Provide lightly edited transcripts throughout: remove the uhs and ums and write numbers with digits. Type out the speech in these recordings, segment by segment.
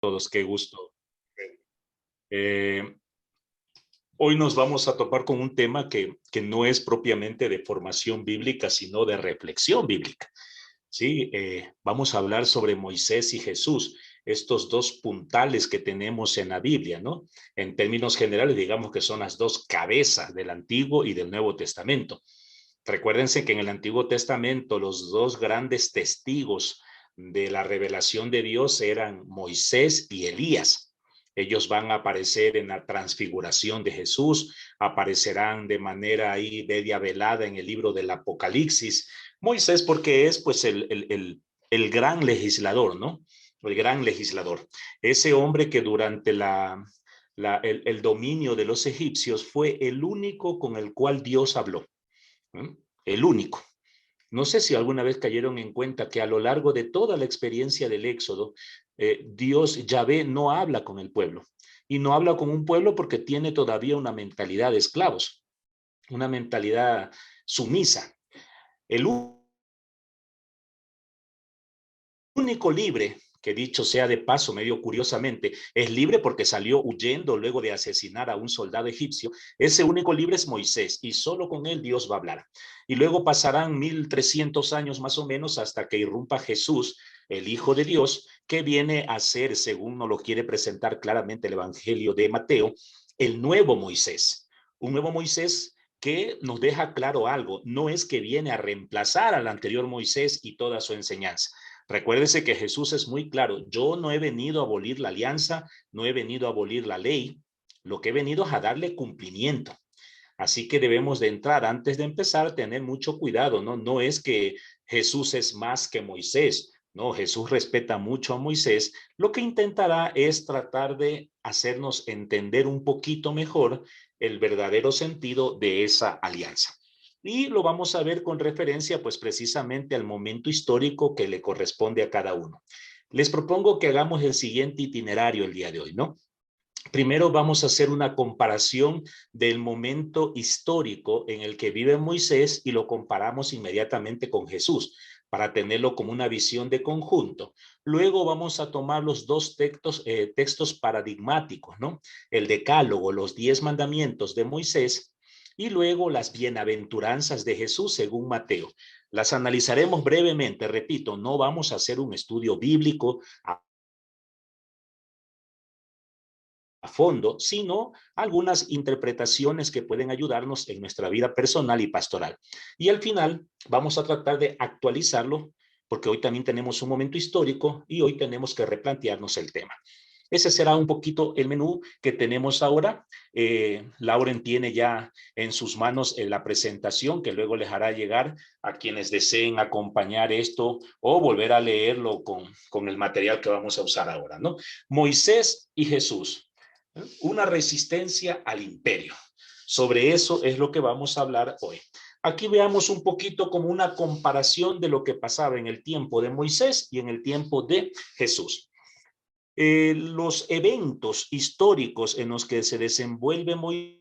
Todos, qué gusto. Eh, Hoy nos vamos a topar con un tema que no es propiamente de formación bíblica, sino de reflexión bíblica. Sí, vamos a hablar sobre Moisés y Jesús, estos dos puntales que tenemos en la Biblia, ¿no? En términos generales, digamos que son las dos cabezas del Antiguo y del Nuevo Testamento. Recuérdense que en el Antiguo Testamento los dos grandes testigos de la revelación de Dios eran Moisés y Elías. Ellos van a aparecer en la transfiguración de Jesús, aparecerán de manera ahí media velada en el libro del Apocalipsis. Moisés porque es pues el gran legislador, ¿no? El gran legislador. Ese hombre que durante el dominio de los egipcios fue el único con el cual Dios habló. El único. No sé si alguna vez cayeron en cuenta que a lo largo de toda la experiencia del Éxodo, Dios Yahvé no habla con el pueblo. Y no habla con un pueblo porque tiene todavía una mentalidad de esclavos, una mentalidad sumisa. El único libre, que dicho sea de paso, medio curiosamente, es libre porque salió huyendo luego de asesinar a un soldado egipcio. Ese único libre es Moisés y solo con él Dios va a hablar. Y luego pasarán 1300 años más o menos hasta que irrumpa Jesús, el Hijo de Dios, que viene a ser, según nos lo quiere presentar claramente el Evangelio de Mateo, el nuevo Moisés. Un nuevo Moisés que nos deja claro algo, no es que viene a reemplazar al anterior Moisés y toda su enseñanza. Recuérdese que Jesús es muy claro, yo no he venido a abolir la alianza, no he venido a abolir la ley, lo que he venido es a darle cumplimiento. Así que debemos de entrar, antes de empezar, tener mucho cuidado, ¿no? No es que Jesús es más que Moisés, no, Jesús respeta mucho a Moisés, lo que intentará es tratar de hacernos entender un poquito mejor el verdadero sentido de esa alianza. Y lo vamos a ver con referencia, pues precisamente al momento histórico que le corresponde a cada uno. Les propongo que hagamos el siguiente itinerario el día de hoy, ¿no? Primero vamos a hacer una comparación del momento histórico en el que vive Moisés y lo comparamos inmediatamente con Jesús para tenerlo como una visión de conjunto. Luego vamos a tomar los dos textos paradigmáticos, ¿no? El Decálogo, los 10 mandamientos de Moisés y luego las bienaventuranzas de Jesús según Mateo. Las analizaremos brevemente, repito, no vamos a hacer un estudio bíblico a fondo, sino algunas interpretaciones que pueden ayudarnos en nuestra vida personal y pastoral. Y al final vamos a tratar de actualizarlo, porque hoy también tenemos un momento histórico y hoy tenemos que replantearnos el tema. Ese será un poquito el menú que tenemos ahora. Lauren tiene ya en sus manos la presentación que luego les hará llegar a quienes deseen acompañar esto o volver a leerlo con el material que vamos a usar ahora, ¿no? Moisés y Jesús, una resistencia al imperio. Sobre eso es lo que vamos a hablar hoy. Aquí veamos un poquito como una comparación de lo que pasaba en el tiempo de Moisés y en el tiempo de Jesús. Los eventos históricos en los que se desenvuelve Moisés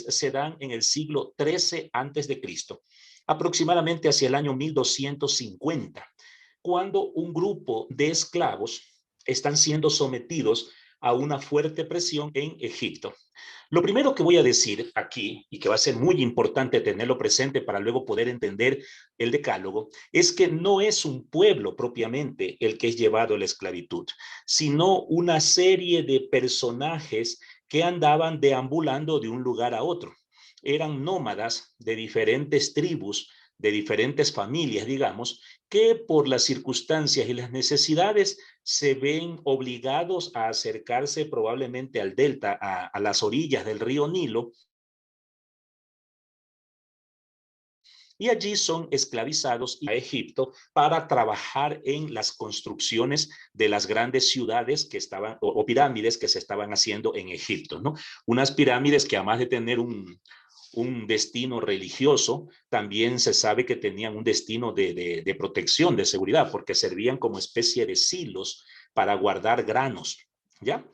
se dan en el siglo XIII antes de Cristo, aproximadamente hacia el año 1250, cuando un grupo de esclavos están siendo sometidos a una fuerte presión en Egipto. Lo primero que voy a decir aquí, y que va a ser muy importante tenerlo presente para luego poder entender el decálogo, es que no es un pueblo propiamente el que es llevado a la esclavitud, sino una serie de personajes que andaban deambulando de un lugar a otro. Eran nómadas de diferentes tribus, de diferentes familias, digamos, que por las circunstancias y las necesidades se ven obligados a acercarse probablemente al delta, a las orillas del río Nilo, y allí son esclavizados a Egipto para trabajar en las construcciones de las grandes ciudades que estaban, o pirámides que se estaban haciendo en Egipto, ¿no? Unas pirámides que además de tener un destino religioso, también se sabe que tenían un destino de protección, de seguridad, porque servían como especie de silos para guardar granos, ¿ya?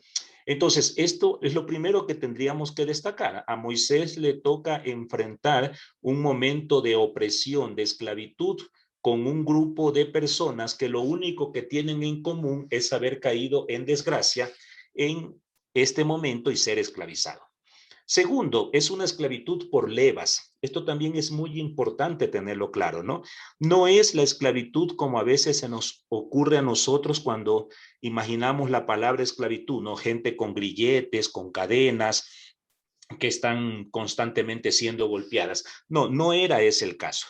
Entonces, esto es lo primero que tendríamos que destacar. A Moisés le toca enfrentar un momento de opresión, de esclavitud con un grupo de personas que lo único que tienen en común es haber caído en desgracia en este momento y ser esclavizado. Segundo, es una esclavitud por levas. Esto también es muy importante tenerlo claro, ¿no? No es la esclavitud como a veces se nos ocurre a nosotros cuando imaginamos la palabra esclavitud, ¿no? Gente con grilletes, con cadenas, que están constantemente siendo golpeadas. No, no era ese el caso.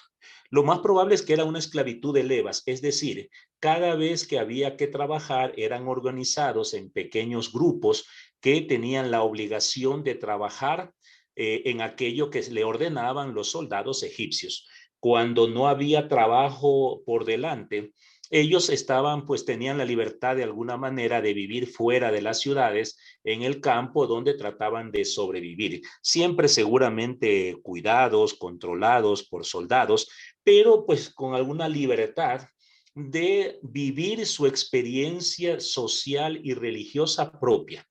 Lo más probable es que era una esclavitud de levas, es decir, cada vez que había que trabajar eran organizados en pequeños grupos que tenían la obligación de trabajar en aquello que le ordenaban los soldados egipcios. Cuando no había trabajo por delante, ellos estaban, pues tenían la libertad de alguna manera de vivir fuera de las ciudades, en el campo donde trataban de sobrevivir. Siempre seguramente cuidados, controlados por soldados, pero pues con alguna libertad de vivir su experiencia social y religiosa propia.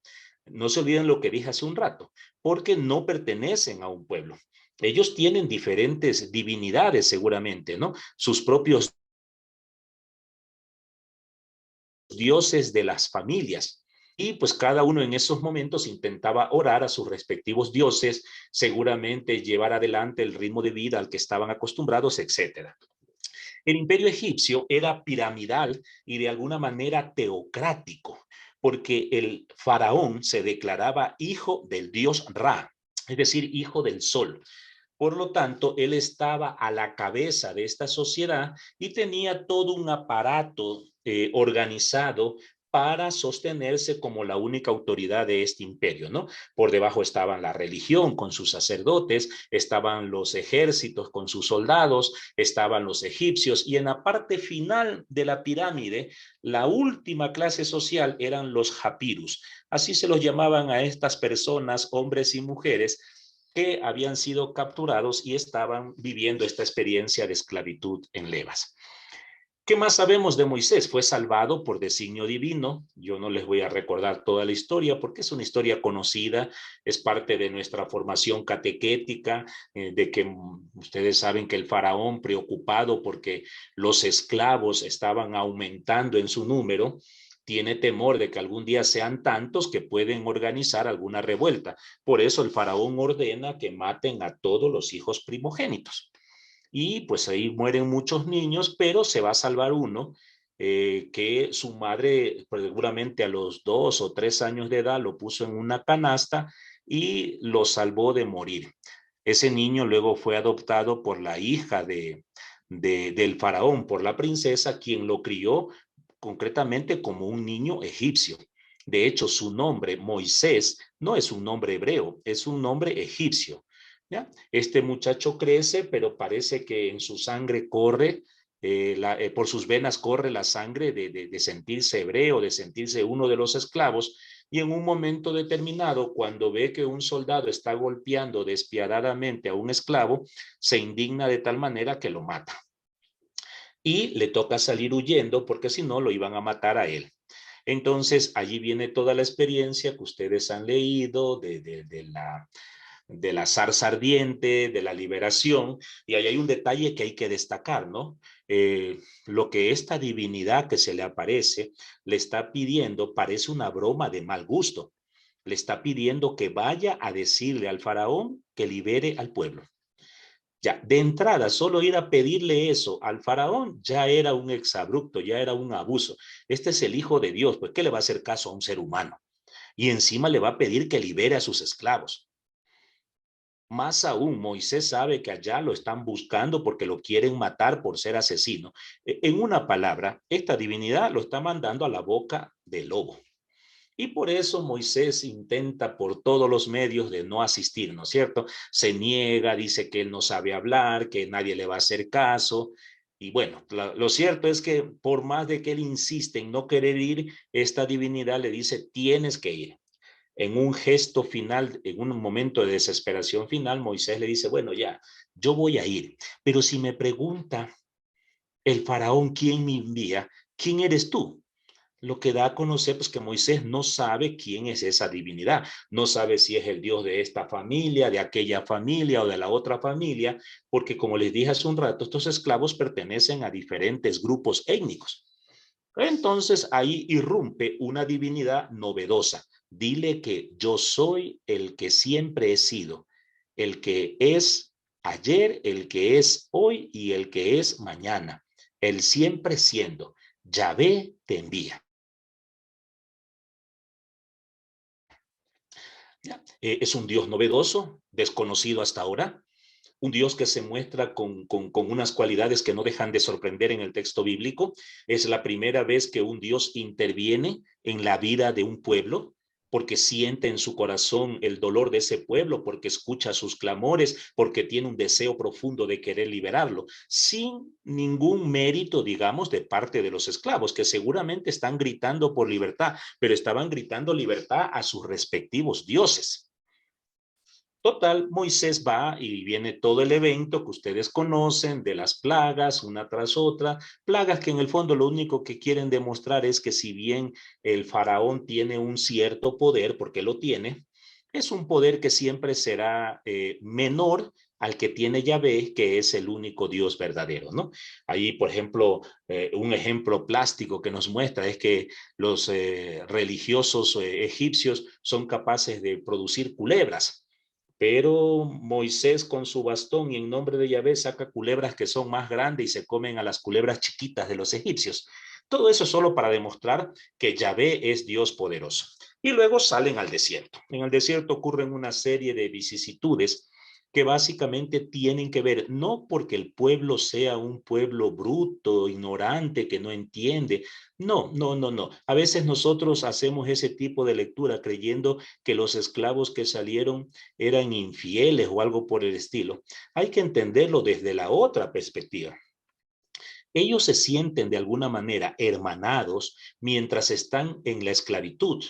No se olviden lo que dije hace un rato, porque no pertenecen a un pueblo. Ellos tienen diferentes divinidades seguramente, ¿no? Sus propios dioses de las familias. Y pues cada uno en esos momentos intentaba orar a sus respectivos dioses, seguramente llevar adelante el ritmo de vida al que estaban acostumbrados, etcétera. El imperio egipcio era piramidal y de alguna manera teocrático, porque el faraón se declaraba hijo del dios Ra, es decir, hijo del sol. Por lo tanto, él estaba a la cabeza de esta sociedad y tenía todo un aparato organizado para sostenerse como la única autoridad de este imperio, ¿no? Por debajo estaban la religión con sus sacerdotes, estaban los ejércitos con sus soldados, estaban los egipcios y en la parte final de la pirámide, la última clase social eran los japirus. Así se los llamaban a estas personas, hombres y mujeres, que habían sido capturados y estaban viviendo esta experiencia de esclavitud en levas. ¿Qué más sabemos de Moisés? Fue salvado por designio divino. Yo no les voy a recordar toda la historia porque es una historia conocida, es parte de nuestra formación catequética, de que ustedes saben que el faraón, preocupado porque los esclavos estaban aumentando en su número, tiene temor de que algún día sean tantos que pueden organizar alguna revuelta. Por eso el faraón ordena que maten a todos los hijos primogénitos. Y pues ahí mueren muchos niños, pero se va a salvar uno, que su madre pues, seguramente a los 2 o 3 años de edad lo puso en una canasta y lo salvó de morir. Ese niño luego fue adoptado por la hija del faraón, por la princesa, quien lo crió concretamente como un niño egipcio. De hecho, su nombre, Moisés, no es un nombre hebreo, es un nombre egipcio. ¿Ya? Este muchacho crece, pero parece que en su sangre corre, por sus venas corre la sangre de sentirse hebreo, de sentirse uno de los esclavos, y en un momento determinado, cuando ve que un soldado está golpeando despiadadamente a un esclavo, se indigna de tal manera que lo mata. Y le toca salir huyendo porque si no lo iban a matar a él. Entonces, allí viene toda la experiencia que ustedes han leído de la zarza ardiente, de la liberación, y ahí hay un detalle que hay que destacar, ¿no? Lo que esta divinidad que se le aparece le está pidiendo parece una broma de mal gusto. Le está pidiendo que vaya a decirle al faraón que libere al pueblo. Ya, de entrada, solo ir a pedirle eso al faraón ya era un exabrupto, ya era un abuso. Este es el hijo de Dios, pues ¿qué le va a hacer caso a un ser humano? Y encima le va a pedir que libere a sus esclavos. Más aún, Moisés sabe que allá lo están buscando porque lo quieren matar por ser asesino. En una palabra, esta divinidad lo está mandando a la boca del lobo. Y por eso Moisés intenta por todos los medios de no asistir, ¿no es cierto? Se niega, dice que él no sabe hablar, que nadie le va a hacer caso. Y bueno, lo cierto es que por más de que él insiste en no querer ir, esta divinidad le dice, tienes que ir. En un gesto final, en un momento de desesperación final, Moisés le dice, bueno, ya, yo voy a ir. Pero si me pregunta el faraón quién me envía, ¿quién eres tú? Lo que da a conocer pues que Moisés no sabe quién es esa divinidad, no sabe si es el Dios de esta familia, de aquella familia o de la otra familia, porque como les dije hace un rato, estos esclavos pertenecen a diferentes grupos étnicos. Entonces ahí irrumpe una divinidad novedosa. Dile que yo soy el que siempre he sido, el que es ayer, el que es hoy y el que es mañana, el siempre siendo. Yahvé te envía. Es un Dios novedoso, desconocido hasta ahora, un Dios que se muestra con unas cualidades que no dejan de sorprender en el texto bíblico. Es la primera vez que un Dios interviene en la vida de un pueblo, porque siente en su corazón el dolor de ese pueblo, porque escucha sus clamores, porque tiene un deseo profundo de querer liberarlo, sin ningún mérito, digamos, de parte de los esclavos, que seguramente están gritando por libertad, pero estaban gritando libertad a sus respectivos dioses. Total, Moisés va y viene todo el evento que ustedes conocen de las plagas, una tras otra, plagas que en el fondo lo único que quieren demostrar es que si bien el faraón tiene un cierto poder, porque lo tiene, es un poder que siempre será menor al que tiene Yahvé, que es el único Dios verdadero, ¿no? Ahí, por ejemplo, un ejemplo plástico que nos muestra es que los religiosos egipcios son capaces de producir culebras, pero Moisés con su bastón y en nombre de Yahvé saca culebras que son más grandes y se comen a las culebras chiquitas de los egipcios. Todo eso solo para demostrar que Yahvé es Dios poderoso. Y luego salen al desierto. En el desierto ocurren una serie de vicisitudes que básicamente tienen que ver, no porque el pueblo sea un pueblo bruto, ignorante, que no entiende. No, no, no, no. A veces nosotros hacemos ese tipo de lectura creyendo que los esclavos que salieron eran infieles o algo por el estilo. Hay que entenderlo desde la otra perspectiva. Ellos se sienten de alguna manera hermanados mientras están en la esclavitud.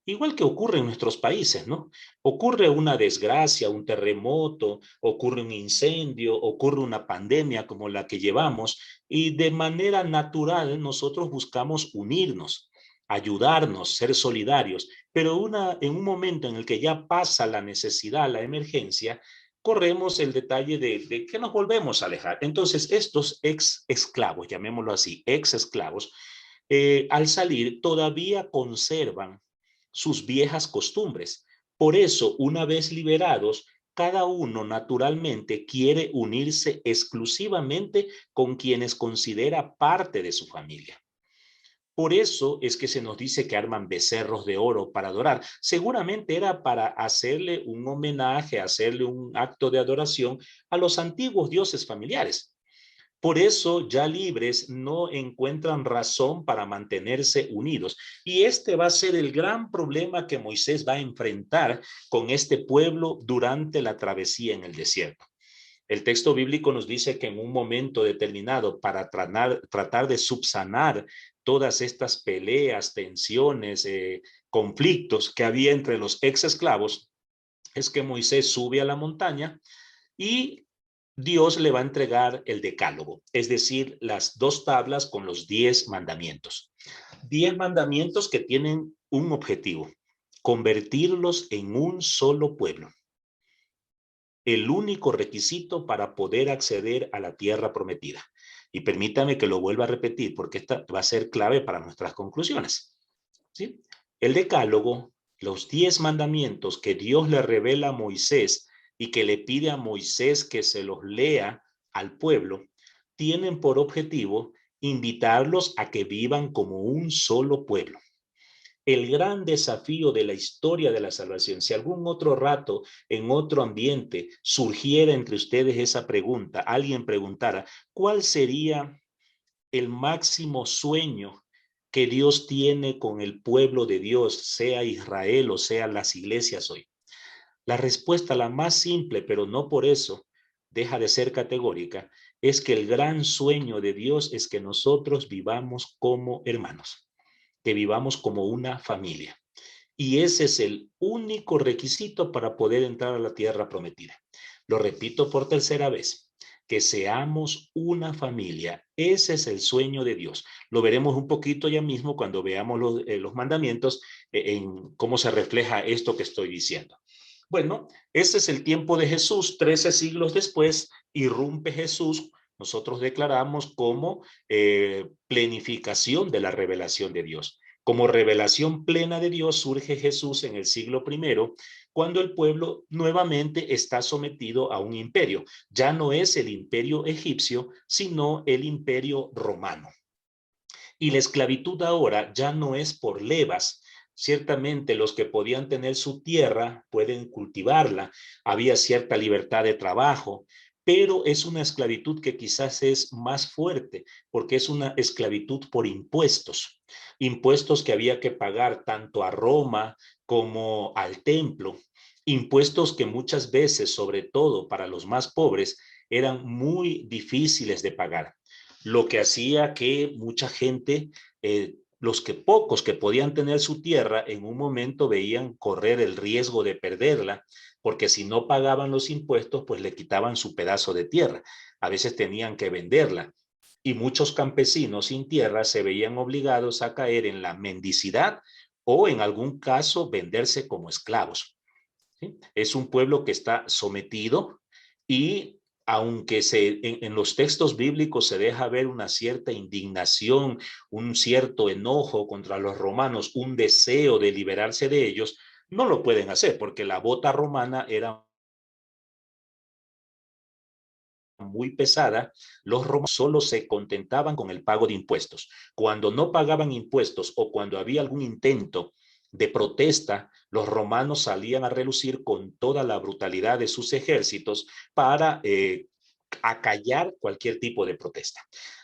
Igual que ocurre en nuestros países, ¿no? Ocurre una desgracia, un terremoto, ocurre un incendio, ocurre una pandemia como la que llevamos y de manera natural nosotros buscamos unirnos, ayudarnos, ser solidarios, pero en un momento en el que ya pasa la necesidad, la emergencia, corremos el detalle de que nos volvemos a alejar. Entonces, estos ex esclavos, llamémoslo así, ex esclavos, al salir todavía conservan sus viejas costumbres. Por eso, una vez liberados, cada uno naturalmente quiere unirse exclusivamente con quienes considera parte de su familia. Por eso es que se nos dice que arman becerros de oro para adorar. Seguramente era para hacerle un homenaje, hacerle un acto de adoración a los antiguos dioses familiares. Por eso, ya libres, no encuentran razón para mantenerse unidos. Y este va a ser el gran problema que Moisés va a enfrentar con este pueblo durante la travesía en el desierto. El texto bíblico nos dice que en un momento determinado, para tratar de subsanar todas estas peleas, tensiones, conflictos que había entre los ex esclavos, es que Moisés sube a la montaña y Dios le va a entregar el decálogo, es decir, las dos tablas con los 10 mandamientos. 10 mandamientos que tienen un objetivo: convertirlos en un solo pueblo, el único requisito para poder acceder a la tierra prometida. Y permítame que lo vuelva a repetir porque esta va a ser clave para nuestras conclusiones. ¿Sí? El decálogo, los 10 mandamientos que Dios le revela a Moisés y que le pide a Moisés que se los lea al pueblo, tienen por objetivo invitarlos a que vivan como un solo pueblo. El gran desafío de la historia de la salvación, si algún otro rato, en otro ambiente, surgiera entre ustedes esa pregunta, alguien preguntara, ¿cuál sería el máximo sueño que Dios tiene con el pueblo de Dios, sea Israel o sea las iglesias hoy? La respuesta, la más simple, pero no por eso deja de ser categórica, es que el gran sueño de Dios es que nosotros vivamos como hermanos, que vivamos como una familia. Y ese es el único requisito para poder entrar a la tierra prometida. Lo repito por tercera vez. que seamos una familia. Ese es el sueño de Dios. Lo veremos un poquito ya mismo cuando veamos los mandamientos, en cómo se refleja esto que estoy diciendo. Bueno, ese es el tiempo de Jesús. 13 siglos después, irrumpe Jesús. Nosotros declaramos como plenificación de la revelación de Dios. Como revelación plena de Dios surge Jesús en el siglo primero, cuando el pueblo nuevamente está sometido a un imperio. Ya no es el imperio egipcio, sino el imperio romano. Y la esclavitud ahora ya no es por levas. Ciertamente los que podían tener su tierra pueden cultivarla, había cierta libertad de trabajo, pero es una esclavitud que quizás es más fuerte, porque es una esclavitud por impuestos, impuestos que había que pagar tanto a Roma como al templo, impuestos que muchas veces, sobre todo para los más pobres, eran muy difíciles de pagar, lo que hacía que mucha gente, los que pocos que podían tener su tierra, en un momento veían correr el riesgo de perderla, porque si no pagaban los impuestos, pues le quitaban su pedazo de tierra. A veces tenían que venderla. Y muchos campesinos sin tierra se veían obligados a caer en la mendicidad o en algún caso venderse como esclavos. ¿Sí? Es un pueblo que está sometido y aunque en los textos bíblicos se deja ver una cierta indignación, un cierto enojo contra los romanos, un deseo de liberarse de ellos, no lo pueden hacer porque la bota romana era muy pesada. Los romanos solo se contentaban con el pago de impuestos. Cuando no pagaban impuestos o cuando había algún intento de protesta, los romanos salían a relucir con toda la brutalidad de sus ejércitos para acallar cualquier tipo de protesta.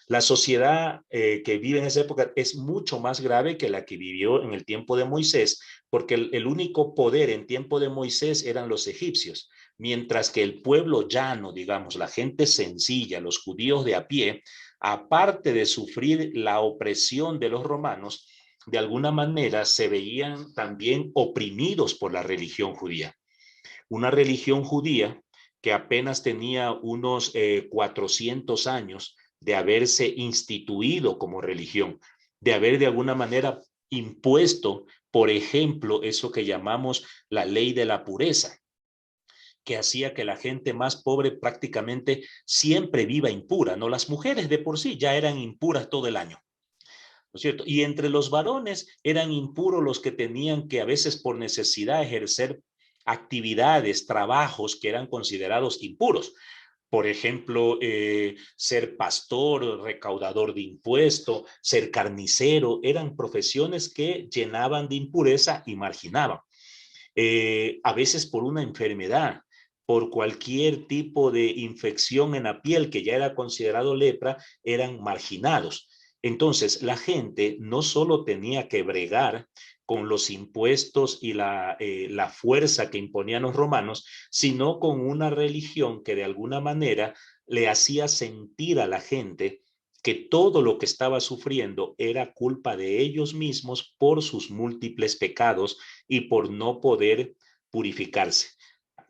La sociedad que vive en esa época es mucho más grave que la que vivió en el tiempo de Moisés, porque el único poder en tiempo de Moisés eran los egipcios, mientras que el pueblo llano, digamos, la gente sencilla, los judíos de a pie, aparte de sufrir la opresión de los romanos, de alguna manera se veían también oprimidos por la religión judía. Una religión judía que apenas tenía unos 400 años de haberse instituido como religión, de haber de alguna manera impuesto, por ejemplo, eso que llamamos la ley de la pureza, que hacía que la gente más pobre prácticamente siempre viva impura, ¿no? Las mujeres de por sí ya eran impuras todo el año, ¿no es cierto? Y entre los varones eran impuros los que tenían que a veces por necesidad ejercer actividades, trabajos que eran considerados impuros. Por ejemplo, ser pastor, recaudador de impuestos, ser carnicero, eran profesiones que llenaban de impureza y marginaban. A veces por una enfermedad, por cualquier tipo de infección en la piel que ya era considerado lepra, eran marginados. Entonces, la gente no solo tenía que bregar con los impuestos y la fuerza que imponían los romanos, sino con una religión que de alguna manera le hacía sentir a la gente que todo lo que estaba sufriendo era culpa de ellos mismos por sus múltiples pecados y por no poder purificarse,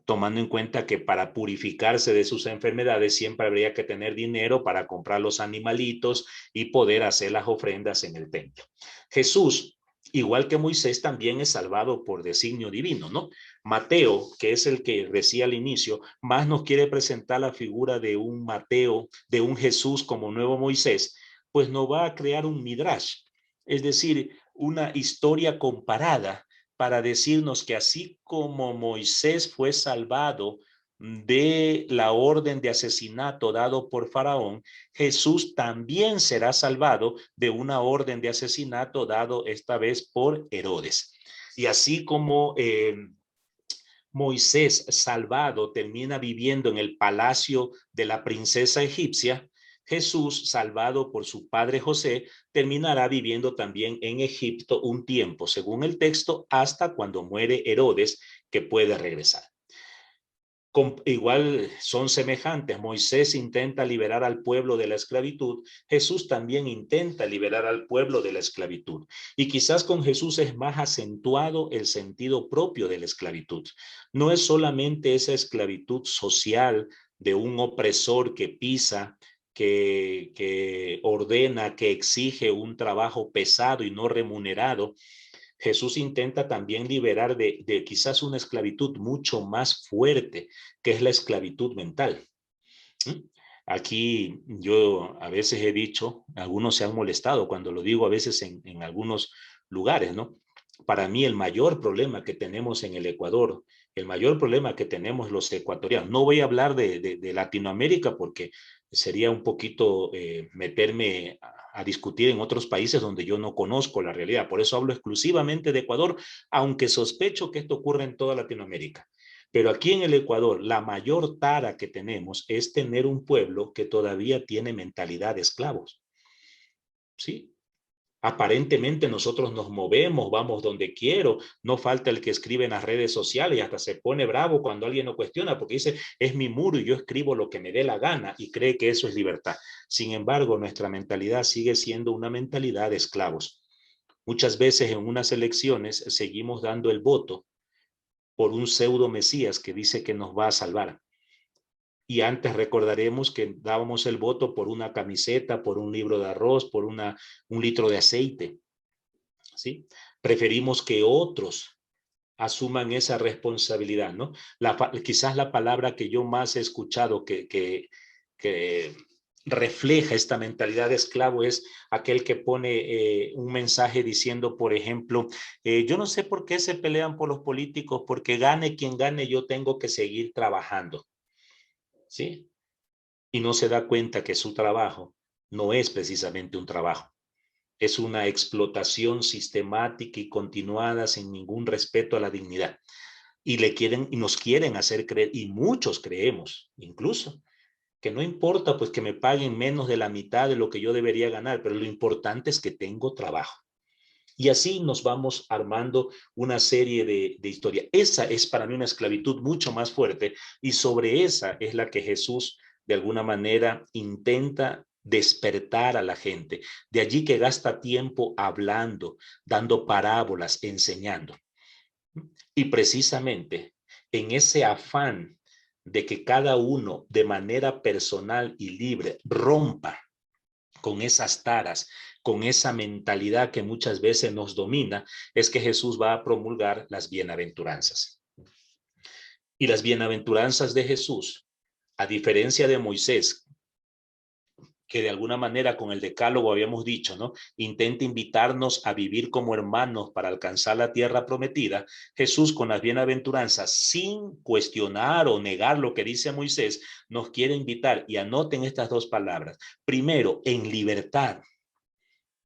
tomando en cuenta que para purificarse de sus enfermedades siempre habría que tener dinero para comprar los animalitos y poder hacer las ofrendas en el templo. Jesús, igual que Moisés, también es salvado por designio divino, ¿no? Mateo, que es el que decía al inicio, más nos quiere presentar la figura de un Mateo, de un Jesús como nuevo Moisés, pues nos va a crear un midrash, es decir, una historia comparada para decirnos que así como Moisés fue salvado de la orden de asesinato dado por Faraón, Jesús también será salvado de una orden de asesinato dado esta vez por Herodes. Y así como Moisés salvado termina viviendo en el palacio de la princesa egipcia, Jesús, salvado por su padre José, terminará viviendo también en Egipto un tiempo, según el texto, hasta cuando muere Herodes, que puede regresar. Igual son semejantes. Moisés intenta liberar al pueblo de la esclavitud. Jesús también intenta liberar al pueblo de la esclavitud. Y quizás con Jesús es más acentuado el sentido propio de la esclavitud. No es solamente esa esclavitud social de un opresor que pisa, que ordena, que exige un trabajo pesado y no remunerado, Jesús intenta también liberar de quizás una esclavitud mucho más fuerte, que es la esclavitud mental. ¿Mm? Aquí yo a veces he dicho, algunos se han molestado cuando lo digo a veces en algunos lugares, ¿no? Para mí el mayor problema que tenemos en el Ecuador, el mayor problema que tenemos los ecuatorianos, no voy a hablar de Latinoamérica porque sería un poquito meterme a discutir en otros países donde yo no conozco la realidad. Por eso hablo exclusivamente de Ecuador, aunque sospecho que esto ocurre en toda Latinoamérica. Pero aquí en el Ecuador, la mayor tara que tenemos es tener un pueblo que todavía tiene mentalidad de esclavos. ¿Sí? Aparentemente nosotros nos movemos, vamos donde quiero, no falta el que escribe en las redes sociales y hasta se pone bravo cuando alguien lo cuestiona porque dice, es mi muro y yo escribo lo que me dé la gana y cree que eso es libertad. Sin embargo, nuestra mentalidad sigue siendo una mentalidad de esclavos. Muchas veces en unas elecciones seguimos dando el voto por un pseudo mesías que dice que nos va a salvar. Y antes recordaremos que dábamos el voto por una camiseta, por un libro de arroz, por un litro de aceite. ¿Sí? Preferimos que otros asuman esa responsabilidad, ¿no? Quizás la palabra que yo más he escuchado que refleja esta mentalidad de esclavo es aquel que pone un mensaje diciendo, por ejemplo, yo no sé por qué se pelean por los políticos, porque gane quien gane, yo tengo que seguir trabajando, ¿sí? Y no se da cuenta que su trabajo no es precisamente un trabajo. Es una explotación sistemática y continuada sin ningún respeto a la dignidad. Y nos quieren hacer creer, y muchos creemos, incluso, que no importa pues que me paguen menos de la mitad de lo que yo debería ganar, pero lo importante es que tengo trabajo. Y así nos vamos armando una serie de historias. Esa es para mí una esclavitud mucho más fuerte y sobre esa es la que Jesús de alguna manera intenta despertar a la gente. De allí que gasta tiempo hablando, dando parábolas, enseñando. Y precisamente en ese afán de que cada uno de manera personal y libre rompa con esas taras, con esa mentalidad que muchas veces nos domina, es que Jesús va a promulgar las bienaventuranzas. Y las bienaventuranzas de Jesús, a diferencia de Moisés, que de alguna manera con el decálogo habíamos dicho, ¿no? Intenta invitarnos a vivir como hermanos para alcanzar la tierra prometida. Jesús con las bienaventuranzas, sin cuestionar o negar lo que dice Moisés, nos quiere invitar, y anoten estas dos palabras. Primero, en libertad,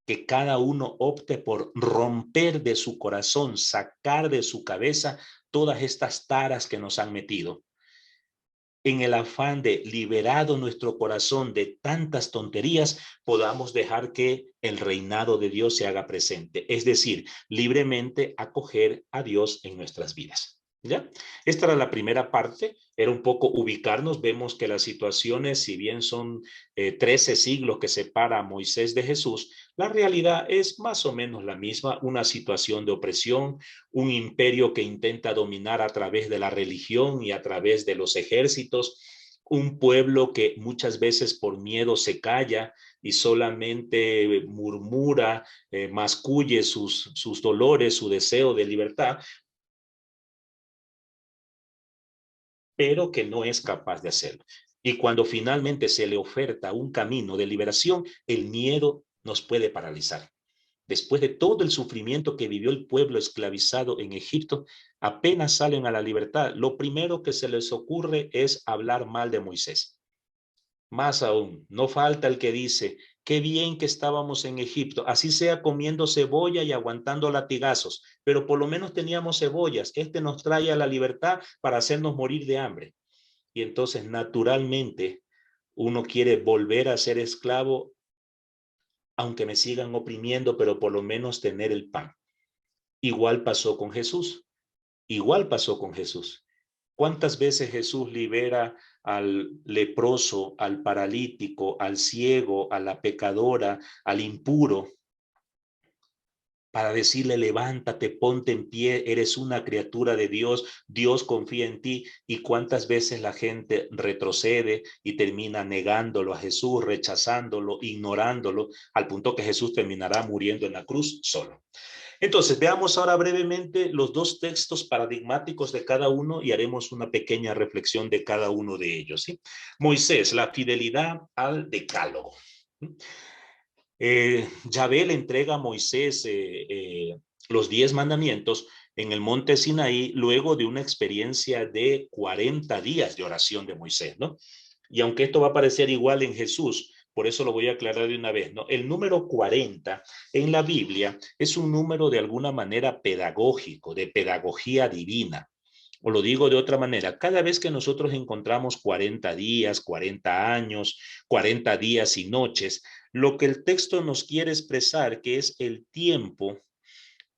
que cada uno opte por romper de su corazón, sacar de su cabeza todas estas taras que nos han metido. En el afán de liberado nuestro corazón de tantas tonterías, podamos dejar que el reinado de Dios se haga presente, es decir, libremente acoger a Dios en nuestras vidas. ¿Ya? Esta era la primera parte, era un poco ubicarnos, vemos que las situaciones, si bien son 13 siglos que separa a Moisés de Jesús, la realidad es más o menos la misma, una situación de opresión, un imperio que intenta dominar a través de la religión y a través de los ejércitos, un pueblo que muchas veces por miedo se calla y solamente murmura, masculle sus dolores, su deseo de libertad, pero que no es capaz de hacerlo. Y cuando finalmente se le oferta un camino de liberación, el miedo nos puede paralizar. Después de todo el sufrimiento que vivió el pueblo esclavizado en Egipto, apenas salen a la libertad, lo primero que se les ocurre es hablar mal de Moisés. Más aún, no falta el que dice, qué bien que estábamos en Egipto, así sea comiendo cebolla y aguantando latigazos, pero por lo menos teníamos cebollas, este nos trae a la libertad para hacernos morir de hambre. Y entonces, naturalmente, uno quiere volver a ser esclavo, aunque me sigan oprimiendo, pero por lo menos tener el pan. Igual pasó con Jesús. Igual pasó con Jesús. ¿Cuántas veces Jesús libera al leproso, al paralítico, al ciego, a la pecadora, al impuro? para decirle, levántate, ponte en pie, eres una criatura de Dios, Dios confía en ti. Y cuántas veces la gente retrocede y termina negándolo a Jesús, rechazándolo, ignorándolo, al punto que Jesús terminará muriendo en la cruz solo. Entonces, veamos ahora brevemente los dos textos paradigmáticos de cada uno y haremos una pequeña reflexión de cada uno de ellos, ¿sí? Moisés, la fidelidad al decálogo. Yahvé le entrega a Moisés los 10 mandamientos en el monte Sinaí luego de una experiencia de 40 días de oración de Moisés, ¿no? Y aunque esto va a parecer igual en Jesús, por eso lo voy a aclarar de una vez, ¿no? El número 40 en la Biblia es un número de alguna manera pedagógico, de pedagogía divina. O lo digo de otra manera, cada vez que nosotros encontramos 40 días, 40 años, 40 días y noches, lo que el texto nos quiere expresar que es el tiempo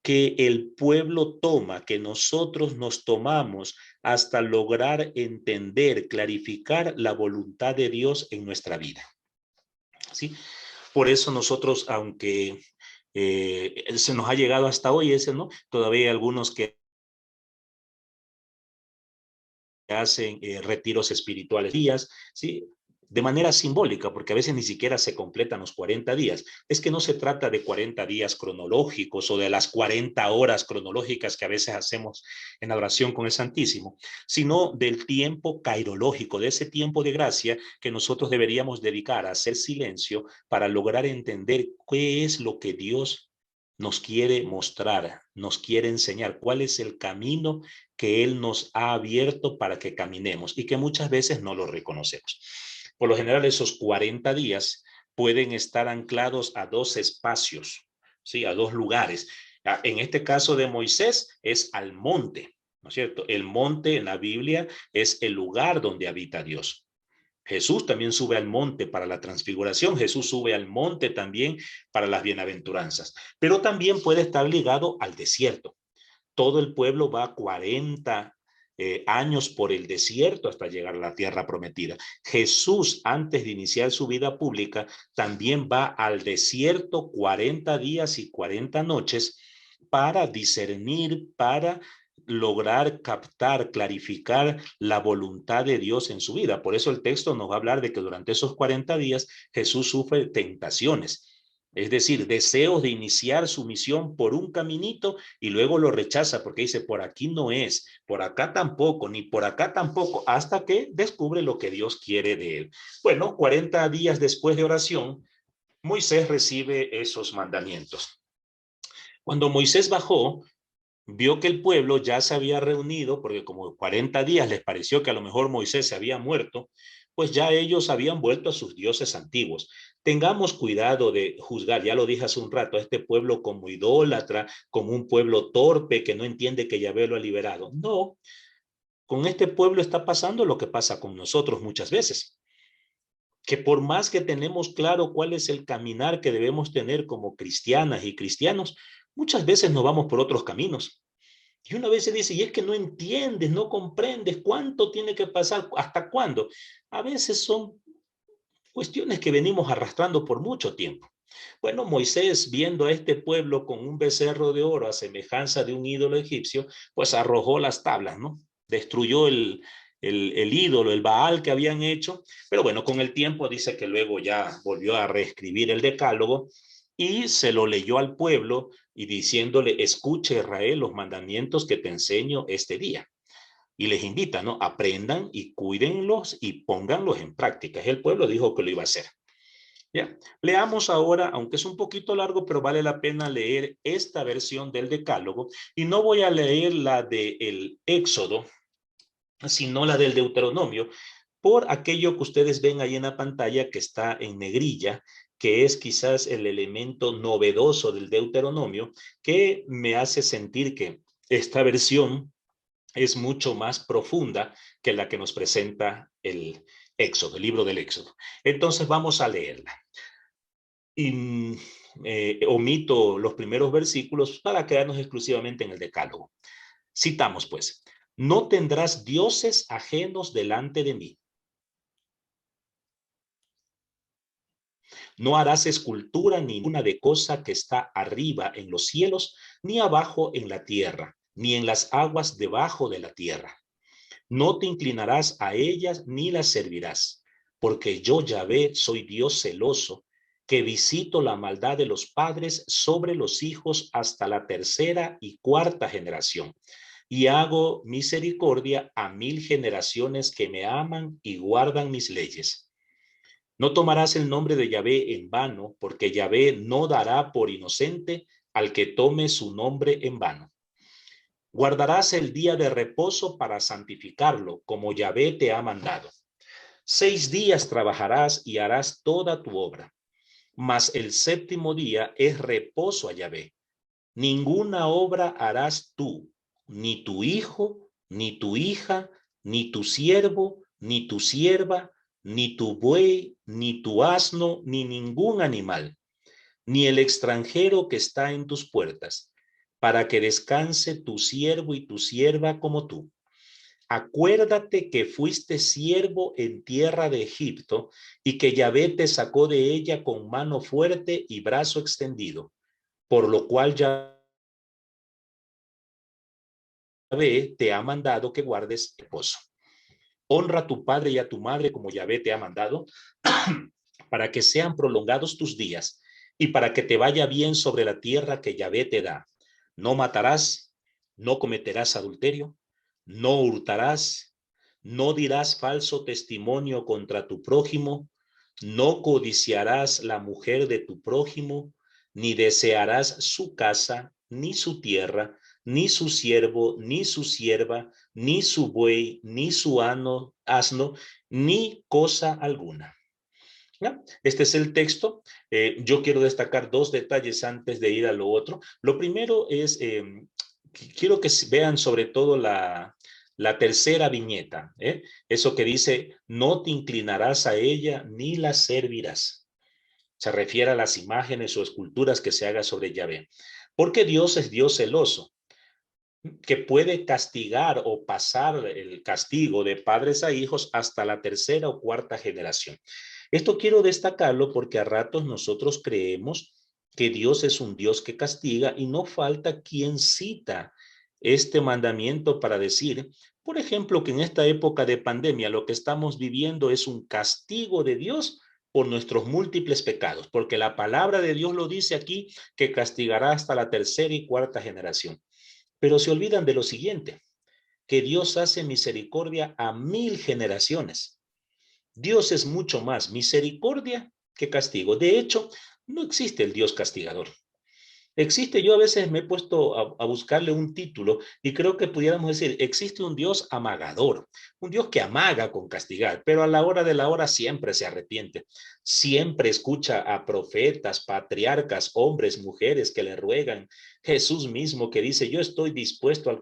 que el pueblo toma, que nosotros nos tomamos hasta lograr entender, clarificar la voluntad de Dios en nuestra vida. ¿Sí? Por eso nosotros, aunque se nos ha llegado hasta hoy ese, ¿no? Todavía hay algunos que hacen retiros espirituales días, ¿sí? De manera simbólica, porque a veces ni siquiera se completan los 40 días. Es que no se trata de 40 días cronológicos o de las 40 horas cronológicas que a veces hacemos en la oración con el Santísimo, sino del tiempo cairológico, de ese tiempo de gracia que nosotros deberíamos dedicar a hacer silencio para lograr entender qué es lo que Dios nos quiere mostrar, nos quiere enseñar, cuál es el camino que Él nos ha abierto para que caminemos y que muchas veces no lo reconocemos. Por lo general, esos 40 días pueden estar anclados a dos espacios, ¿sí? A dos lugares. En este caso de Moisés es al monte, ¿no es cierto? El monte en la Biblia es el lugar donde habita Dios. Jesús también sube al monte para la transfiguración, Jesús sube al monte también para las bienaventuranzas, pero también puede estar ligado al desierto. Todo el pueblo va 40 años por el desierto hasta llegar a la tierra prometida. Jesús, antes de iniciar su vida pública, también va al desierto 40 días y 40 noches para discernir, para lograr captar, clarificar la voluntad de Dios en su vida. Por eso el texto nos va a hablar de que durante esos 40 días Jesús sufre tentaciones. Es decir, deseos de iniciar su misión por un caminito y luego lo rechaza porque dice, por aquí no es, por acá tampoco, ni por acá tampoco, hasta que descubre lo que Dios quiere de él. Bueno, 40 días después de oración, Moisés recibe esos mandamientos. Cuando Moisés bajó, vio que el pueblo ya se había reunido, porque como 40 días les pareció que a lo mejor Moisés se había muerto, pues ya ellos habían vuelto a sus dioses antiguos. Tengamos cuidado de juzgar, ya lo dije hace un rato, a este pueblo como idólatra, como un pueblo torpe que no entiende que Yahvé lo ha liberado. No, con este pueblo está pasando lo que pasa con nosotros muchas veces, que por más que tenemos claro cuál es el caminar que debemos tener como cristianas y cristianos, muchas veces nos vamos por otros caminos. Y una vez se dice, y es que no entiendes, no comprendes cuánto tiene que pasar, hasta cuándo. A veces son cuestiones que venimos arrastrando por mucho tiempo. Bueno, Moisés, viendo a este pueblo con un becerro de oro a semejanza de un ídolo egipcio, pues arrojó las tablas, ¿no? Destruyó el ídolo, el Baal que habían hecho. Pero bueno, con el tiempo dice que luego ya volvió a reescribir el decálogo y se lo leyó al pueblo y diciéndole, escuche Israel los mandamientos que te enseño este día. Y les invita, ¿no? Aprendan y cuídenlos y pónganlos en práctica. El pueblo dijo que lo iba a hacer. Ya, leamos ahora, aunque es un poquito largo, pero vale la pena leer esta versión del Decálogo. Y no voy a leer la del Éxodo, sino la del Deuteronomio, por aquello que ustedes ven ahí en la pantalla que está en negrilla, que es quizás el elemento novedoso del Deuteronomio, que me hace sentir que esta versión es mucho más profunda que la que nos presenta el Éxodo, el libro del Éxodo. Entonces vamos a leerla. Y omito los primeros versículos para quedarnos exclusivamente en el Decálogo. Citamos pues, no tendrás dioses ajenos delante de mí. No harás escultura ninguna de cosa que está arriba en los cielos, ni abajo en la tierra, ni en las aguas debajo de la tierra. No te inclinarás a ellas ni las servirás, porque yo, Yahvé, soy Dios celoso, que visito la maldad de los padres sobre los hijos hasta la tercera y cuarta generación, y hago misericordia a 1000 generaciones que me aman y guardan mis leyes. No tomarás el nombre de Yahvé en vano, porque Yahvé no dará por inocente al que tome su nombre en vano. Guardarás el día de reposo para santificarlo, como Yahvé te ha mandado. 6 días trabajarás y harás toda tu obra, mas el séptimo día es reposo a Yahvé. Ninguna obra harás tú, ni tu hijo, ni tu hija, ni tu siervo, ni tu sierva, ni tu buey, ni tu asno, ni ningún animal, ni el extranjero que está en tus puertas, para que descanse tu siervo y tu sierva como tú. Acuérdate que fuiste siervo en tierra de Egipto y que Yahvé te sacó de ella con mano fuerte y brazo extendido, por lo cual Yahvé te ha mandado que guardes reposo. Honra a tu padre y a tu madre como Yahvé te ha mandado, para que sean prolongados tus días y para que te vaya bien sobre la tierra que Yahvé te da. No matarás, no cometerás adulterio, no hurtarás, no dirás falso testimonio contra tu prójimo, no codiciarás la mujer de tu prójimo, ni desearás su casa, ni su tierra, ni su siervo, ni su sierva, ni su buey, ni su asno, ni cosa alguna. ¿Ya? Este es el texto. Yo quiero destacar 2 detalles antes de ir a lo otro. Lo primero es, quiero que vean sobre todo la tercera viñeta, eso que dice, no te inclinarás a ella ni la servirás. Se refiere a las imágenes o esculturas que se haga sobre Yahvé. Porque Dios es Dios celoso, que puede castigar o pasar el castigo de padres a hijos hasta la tercera o cuarta generación. Esto quiero destacarlo porque a ratos nosotros creemos que Dios es un Dios que castiga y no falta quien cita este mandamiento para decir, por ejemplo, que en esta época de pandemia lo que estamos viviendo es un castigo de Dios por nuestros múltiples pecados, porque la palabra de Dios lo dice aquí, que castigará hasta la tercera y cuarta generación. Pero se olvidan de lo siguiente, que Dios hace misericordia a 1000 generaciones. Dios es mucho más misericordia que castigo. De hecho, no existe el Dios castigador. Existe, yo a veces me he puesto a buscarle un título y creo que pudiéramos decir, existe un Dios amagador, un Dios que amaga con castigar, pero a la hora de la hora siempre se arrepiente, siempre escucha a profetas, patriarcas, hombres, mujeres que le ruegan, Jesús mismo que dice, yo estoy dispuesto al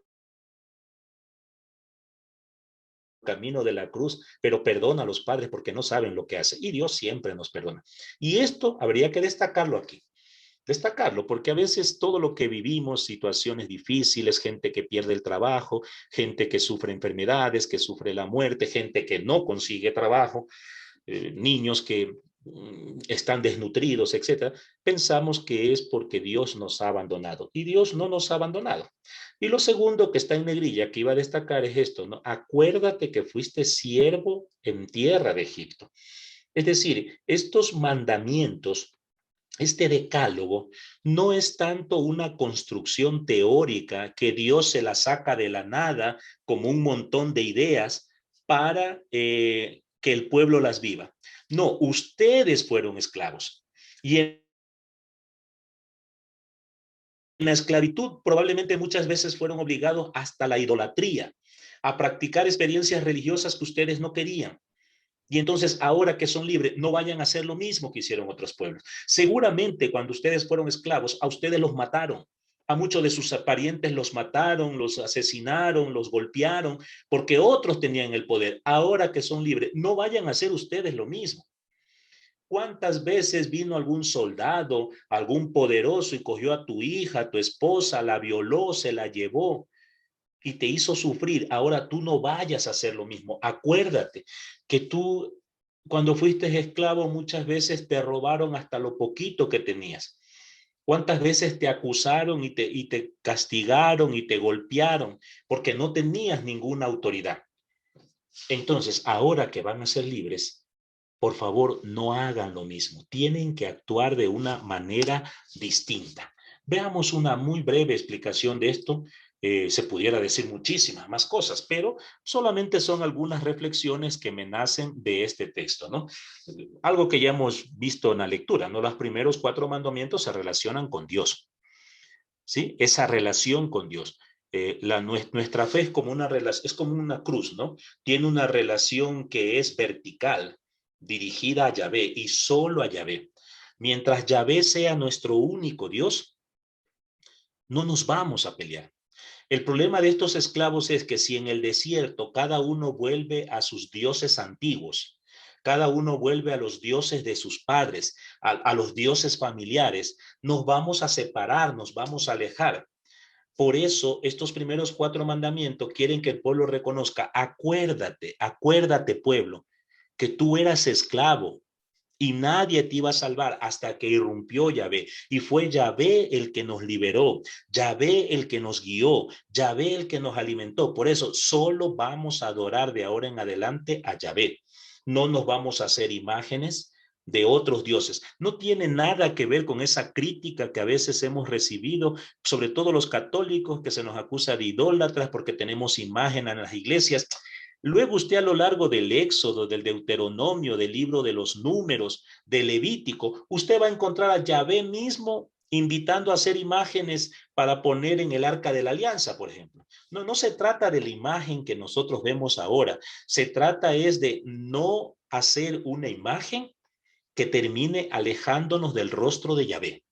camino de la cruz, pero perdona a los padres porque no saben lo que hace. Y Dios siempre nos perdona. Y esto habría que destacarlo aquí. Destacarlo, porque a veces todo lo que vivimos, situaciones difíciles, gente que pierde el trabajo, gente que sufre enfermedades, que sufre la muerte, gente que no consigue trabajo, niños que están desnutridos, etcétera, pensamos que es porque Dios nos ha abandonado. Y Dios no nos ha abandonado. Y lo segundo que está en negrilla que iba a destacar es esto, ¿no? Acuérdate que fuiste siervo en tierra de Egipto. Es decir, estos mandamientos, este decálogo, no es tanto una construcción teórica que Dios se la saca de la nada como un montón de ideas para que el pueblo las viva. No, ustedes fueron esclavos. Y en la esclavitud probablemente muchas veces fueron obligados hasta la idolatría, a practicar experiencias religiosas que ustedes no querían. Y entonces, ahora que son libres, no vayan a hacer lo mismo que hicieron otros pueblos. Seguramente cuando ustedes fueron esclavos, a ustedes los mataron. A muchos de sus parientes los mataron, los asesinaron, los golpearon, porque otros tenían el poder. Ahora que son libres, no vayan a hacer ustedes lo mismo. ¿Cuántas veces vino algún soldado, algún poderoso y cogió a tu hija, a tu esposa, la violó, se la llevó y te hizo sufrir? Ahora tú no vayas a hacer lo mismo. Acuérdate que tú Cuando fuiste esclavo, muchas veces te robaron hasta lo poquito que tenías. ¿Cuántas veces te acusaron y te castigaron y te golpearon porque no tenías ninguna autoridad? Entonces, ahora que van a ser libres, por favor, no hagan lo mismo. Tienen que actuar de una manera distinta. Veamos una muy breve explicación de esto. Se pudiera decir muchísimas más cosas, pero solamente son algunas reflexiones que me nacen de este texto, ¿no? Algo que ya hemos visto en la lectura, ¿no? Los primeros 4 mandamientos se relacionan con Dios, ¿sí? Esa relación con Dios. Nuestra fe es como es como una cruz, ¿no? Tiene una relación que es vertical, dirigida a Yahvé y solo a Yahvé. Mientras Yahvé sea nuestro único Dios, no nos vamos a pelear. El problema de estos esclavos es que si en el desierto cada uno vuelve a sus dioses antiguos, cada uno vuelve a los dioses de sus padres, a los dioses familiares, nos vamos a separar, nos vamos a alejar. Por eso estos primeros 4 mandamientos quieren que el pueblo reconozca: acuérdate, acuérdate, pueblo, que tú eras esclavo y nadie te iba a salvar hasta que irrumpió Yahvé. Y fue Yahvé el que nos liberó, Yahvé el que nos guió, Yahvé el que nos alimentó. Por eso solo vamos a adorar de ahora en adelante a Yahvé. No nos vamos a hacer imágenes de otros dioses. No tiene nada que ver con esa crítica que a veces hemos recibido, sobre todo los católicos, que se nos acusa de idólatras porque tenemos imagen en las iglesias. Luego usted, a lo largo del Éxodo, del Deuteronomio, del libro de los Números, del Levítico, usted va a encontrar a Yahvé mismo invitando a hacer imágenes para poner en el Arca de la Alianza, por ejemplo. No, no se trata de la imagen que nosotros vemos ahora. Se trata es de no hacer una imagen que termine alejándonos del rostro de Yahvé,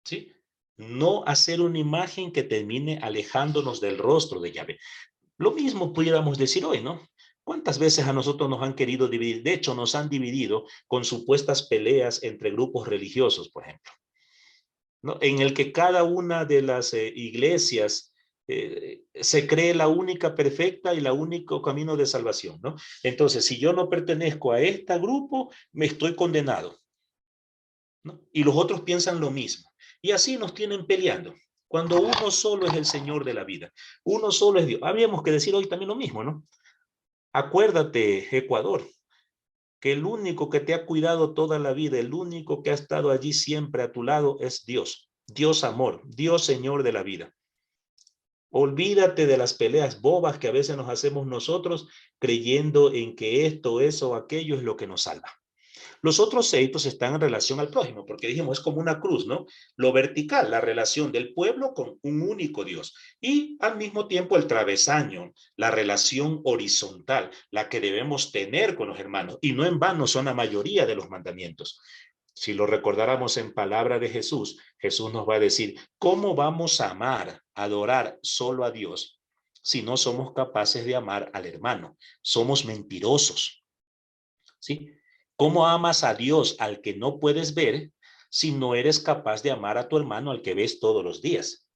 ¿sí? No hacer una imagen que termine alejándonos del rostro de Yahvé. Lo mismo pudiéramos decir hoy, ¿no? ¿Cuántas veces a nosotros nos han querido dividir? De hecho, nos han dividido con supuestas peleas entre grupos religiosos, por ejemplo, ¿no? En el que cada una de las iglesias se cree la única perfecta y la único camino de salvación, ¿no? Entonces, si yo no pertenezco a este grupo, me estoy condenado, ¿no? Y los otros piensan lo mismo. Y así nos tienen peleando. Cuando uno solo es el Señor de la vida, uno solo es Dios. Habríamos que decir hoy también lo mismo, ¿no? Acuérdate, Ecuador, que el único que te ha cuidado toda la vida, el único que ha estado allí siempre a tu lado es Dios. Dios amor, Dios Señor de la vida. Olvídate de las peleas bobas que a veces nos hacemos nosotros creyendo en que esto, eso o aquello es lo que nos salva. Los otros 6 pues están en relación al prójimo, porque dijimos, es como una cruz, ¿no? Lo vertical, la relación del pueblo con un único Dios. Y al mismo tiempo el travesaño, la relación horizontal, la que debemos tener con los hermanos. Y no en vano son la mayoría de los mandamientos. Si lo recordáramos en palabra de Jesús, Jesús nos va a decir: ¿cómo vamos a amar, adorar solo a Dios si no somos capaces de amar al hermano? Somos mentirosos, ¿sí? ¿Cómo amas a Dios al que no puedes ver si no eres capaz de amar a tu hermano al que ves todos los días?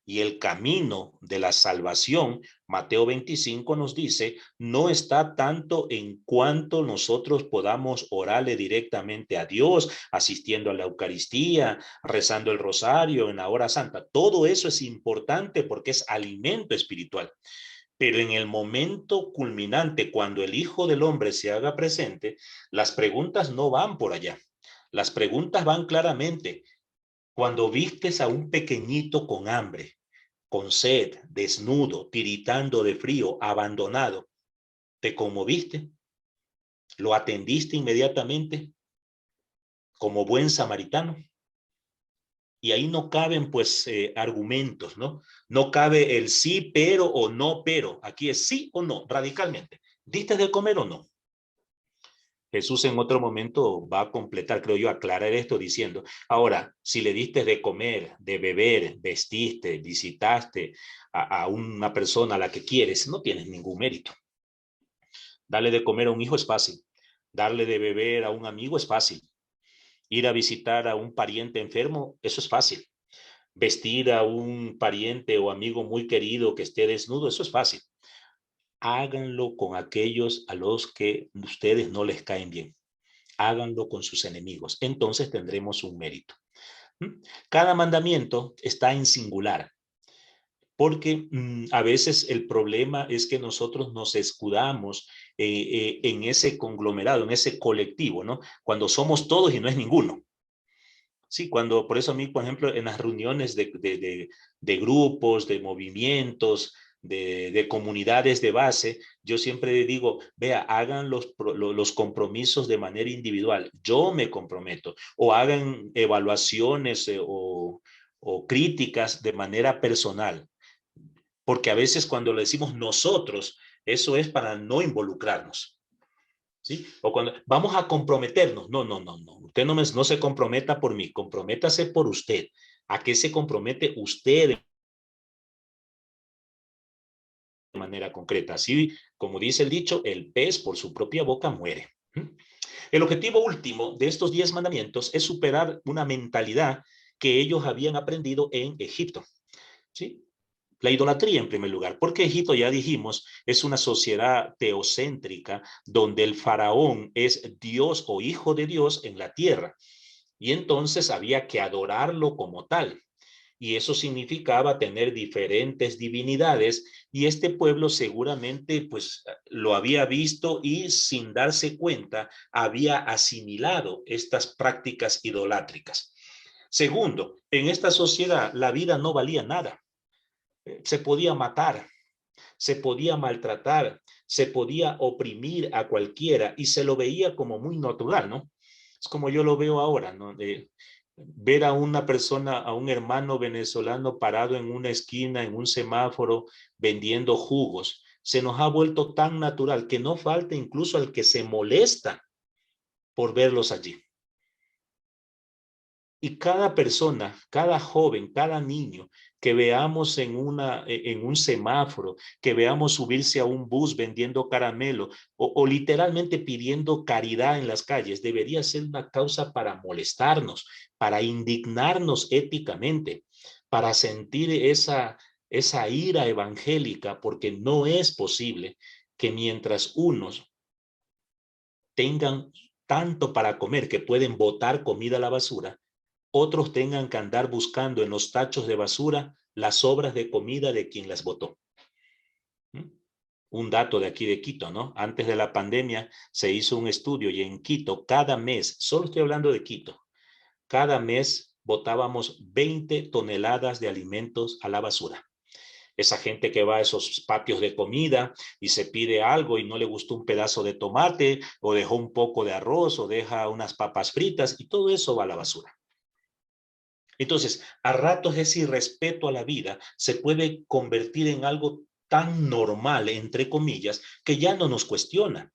Y el camino de la salvación, Mateo 25 nos dice, no está tanto en cuanto nosotros podamos orarle directamente a Dios, asistiendo a la Eucaristía, rezando el rosario en la hora santa. Todo eso es importante porque es alimento espiritual. Pero en el momento culminante, cuando el Hijo del Hombre se haga presente, las preguntas no van por allá. Las preguntas van claramente: cuando vistes a un pequeñito con hambre, con sed, desnudo, tiritando de frío, abandonado, ¿te conmoviste? ¿Lo atendiste inmediatamente como buen samaritano? Y ahí no caben pues argumentos, ¿no? No cabe el sí, pero o no, pero. Aquí es sí o no, radicalmente. ¿Diste de comer o no? Jesús en otro momento va a completar, creo yo, aclarar esto diciendo: ahora, si le diste de comer, de beber, vestiste, visitaste a una persona a la que quieres, no tienes ningún mérito. Darle de comer a un hijo es fácil. Darle de beber a un amigo es fácil. Ir a visitar a un pariente enfermo, eso es fácil. Vestir a un pariente o amigo muy querido que esté desnudo, eso es fácil. háganlo con aquellos a los que ustedes no les caen bien. Háganlo con sus enemigos. Entonces tendremos un mérito. Cada mandamiento está en singular, porque a veces el problema es que nosotros nos escudamos en ese conglomerado, en ese colectivo, ¿no? Cuando somos todos y no es ninguno. Sí, cuando, por eso a mí, por ejemplo, en las reuniones de grupos, de movimientos, de comunidades de base, yo siempre digo, vea, hagan los compromisos de manera individual. Yo me comprometo. O hagan evaluaciones o críticas de manera personal. Porque a veces cuando le decimos nosotros, eso es para no involucrarnos. ¿Sí? O cuando vamos a comprometernos. No, no, no, no. Usted no se comprometa por mí, comprométase por usted. ¿A qué se compromete usted de manera concreta? Así como dice el dicho, el pez por su propia boca muere. El objetivo último de estos 10 mandamientos es superar una mentalidad que ellos habían aprendido en Egipto. ¿Sí? La idolatría en primer lugar, porque Egipto, ya dijimos, es una sociedad teocéntrica donde el faraón es Dios o hijo de Dios en la tierra. Y entonces había que adorarlo como tal. Y eso significaba tener diferentes divinidades y este pueblo seguramente pues lo había visto y sin darse cuenta había asimilado estas prácticas idolátricas. Segundo, en esta sociedad la vida no valía nada. Se podía matar, se podía maltratar, se podía oprimir a cualquiera y se lo veía como muy natural, ¿no? Es como yo lo veo ahora, ¿no? Ver a una persona, a un hermano venezolano parado en una esquina, en un semáforo, vendiendo jugos, se nos ha vuelto tan natural que no falta incluso al que se molesta por verlos allí. Y cada persona, cada joven, cada niño que veamos en un semáforo, que veamos subirse a un bus vendiendo caramelo o literalmente pidiendo caridad en las calles, debería ser una causa para molestarnos, para indignarnos éticamente, para sentir esa ira evangélica, porque no es posible que mientras unos tengan tanto para comer que pueden botar comida a la basura, otros tengan que andar buscando en los tachos de basura las sobras de comida de quien las botó. Un dato de aquí de Quito, ¿no? Antes de la pandemia se hizo un estudio y en Quito cada mes, solo estoy hablando de Quito, cada mes botábamos 20 toneladas de alimentos a la basura. Esa gente que va a esos patios de comida y se pide algo y no le gustó un pedazo de tomate o dejó un poco de arroz o deja unas papas fritas y todo eso va a la basura. Entonces, a ratos ese irrespeto a la vida se puede convertir en algo tan normal, entre comillas, que ya no nos cuestiona.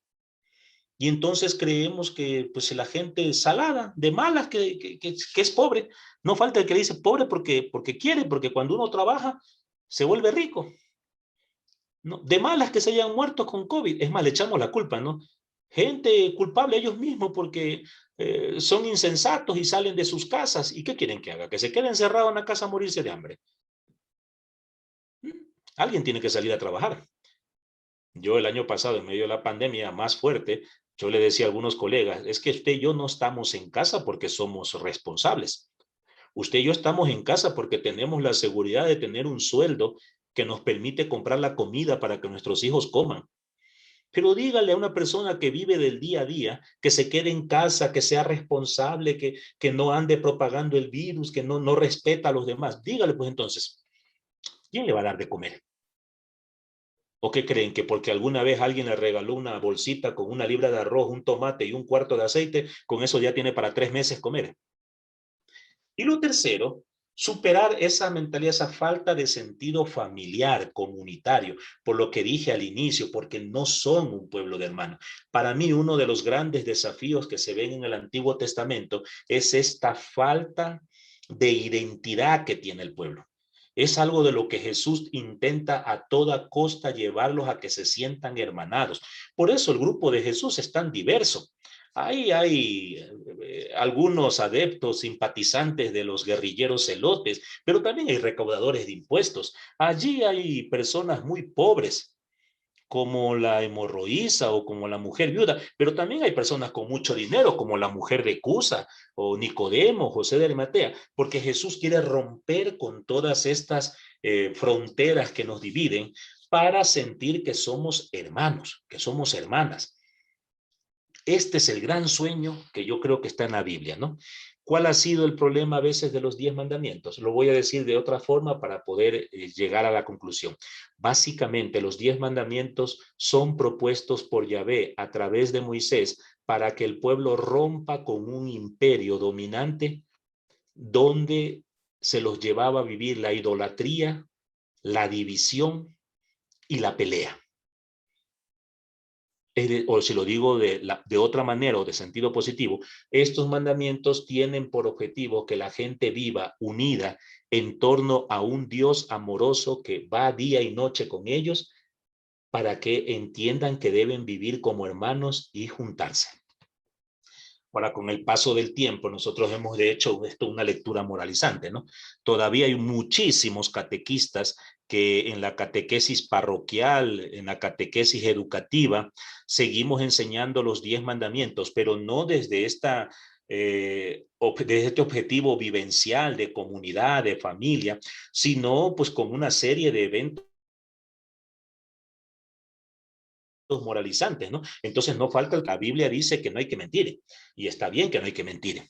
Y entonces creemos que pues la gente salada, de malas, que es pobre. No falta el que dice pobre porque quiere, porque cuando uno trabaja se vuelve rico. ¿No? De malas que se hayan muerto con COVID. Es más, le echamos la culpa, ¿no? Gente culpable ellos mismos porque son insensatos y salen de sus casas. ¿Y qué quieren que haga? ¿Que se queden encerrados en la casa a morirse de hambre? Alguien tiene que salir a trabajar. Yo el año pasado, en medio de la pandemia más fuerte, yo le decía a algunos colegas, es que usted y yo no estamos en casa porque somos responsables. Usted y yo estamos en casa porque tenemos la seguridad de tener un sueldo que nos permite comprar la comida para que nuestros hijos coman. Pero dígale a una persona que vive del día a día, que se quede en casa, que sea responsable, que no ande propagando el virus, que no respeta a los demás. Dígale pues entonces, ¿quién le va a dar de comer? ¿O qué creen? Que porque alguna vez alguien le regaló una bolsita con una libra de arroz, un tomate y un cuarto de aceite, con eso ya tiene para 3 meses comer. Y lo tercero, superar esa mentalidad, esa falta de sentido familiar, comunitario, por lo que dije al inicio, porque no son un pueblo de hermanos. Para mí, uno de los grandes desafíos que se ven en el Antiguo Testamento es esta falta de identidad que tiene el pueblo. Es algo de lo que Jesús intenta a toda costa llevarlos a que se sientan hermanados. Por eso el grupo de Jesús es tan diverso. Ahí hay algunos adeptos, simpatizantes de los guerrilleros celotes, pero también hay recaudadores de impuestos. Allí hay personas muy pobres, como la hemorroísa o como la mujer viuda, pero también hay personas con mucho dinero, como la mujer de Cusa o Nicodemo, José de Arimatea, porque Jesús quiere romper con todas estas fronteras que nos dividen para sentir que somos hermanos, que somos hermanas. Este es el gran sueño que yo creo que está en la Biblia, ¿no? ¿Cuál ha sido el problema a veces de los 10 mandamientos? Lo voy a decir de otra forma para poder llegar a la conclusión. Básicamente, los 10 mandamientos son propuestos por Yahvé a través de Moisés para que el pueblo rompa con un imperio dominante donde se los llevaba a vivir la idolatría, la división y la pelea. O si lo digo de otra manera o de sentido positivo, estos mandamientos tienen por objetivo que la gente viva unida en torno a un Dios amoroso que va día y noche con ellos para que entiendan que deben vivir como hermanos y juntarse. Ahora, con el paso del tiempo, nosotros hemos de hecho esto una lectura moralizante, ¿no? Todavía hay muchísimos catequistas que en la catequesis parroquial, en la catequesis educativa, seguimos enseñando los 10 mandamientos, pero no desde desde este objetivo vivencial de comunidad, de familia, sino pues con una serie de eventos moralizantes, ¿no? Entonces no falta, la Biblia dice que no hay que mentir, y está bien que no hay que mentir.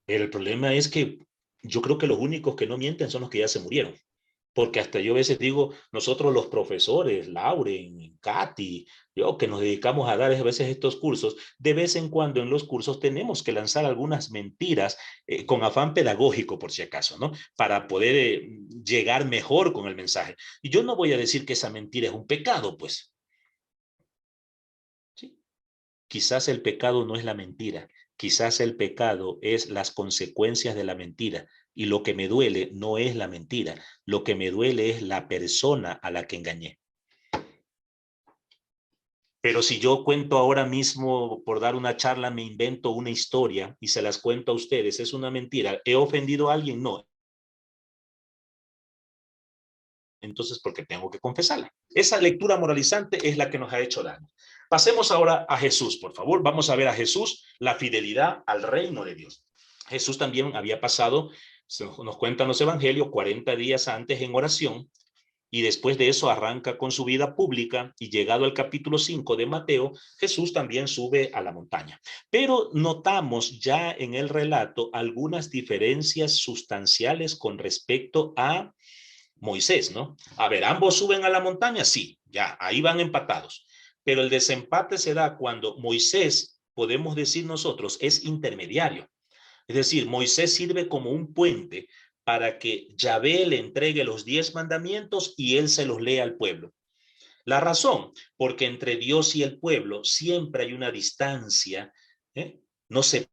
Pero el problema es que yo creo que los únicos que no mienten son los que ya se murieron. Porque hasta yo a veces digo, nosotros los profesores, Lauren, Katy, yo que nos dedicamos a dar a veces estos cursos, de vez en cuando en los cursos tenemos que lanzar algunas mentiras con afán pedagógico, por si acaso, ¿no? Para poder llegar mejor con el mensaje. Y yo no voy a decir que esa mentira es un pecado, pues. ¿Sí? Quizás el pecado no es la mentira, quizás el pecado es las consecuencias de la mentira. Y lo que me duele no es la mentira, lo que me duele es la persona a la que engañé. Pero si yo cuento ahora mismo, por dar una charla, me invento una historia y se las cuento a ustedes, ¿es una mentira? ¿He ofendido a alguien? No. Entonces, porque tengo que confesarla. Esa lectura moralizante es la que nos ha hecho daño. Pasemos ahora a Jesús, por favor. Vamos a ver a Jesús, la fidelidad al reino de Dios. Jesús también había pasado, nos cuentan los evangelios, 40 días antes en oración, y después de eso arranca con su vida pública, y llegado al capítulo 5 de Mateo, Jesús también sube a la montaña. Pero notamos ya en el relato algunas diferencias sustanciales con respecto a Moisés, ¿no? A ver, ambos suben a la montaña, sí, ya, ahí van empatados. Pero el desempate se da cuando Moisés, podemos decir nosotros, es intermediario. Es decir, Moisés sirve como un puente para que Yahvé le entregue los 10 mandamientos y él se los lea al pueblo. La razón, porque entre Dios y el pueblo siempre hay una distancia, ¿eh? No se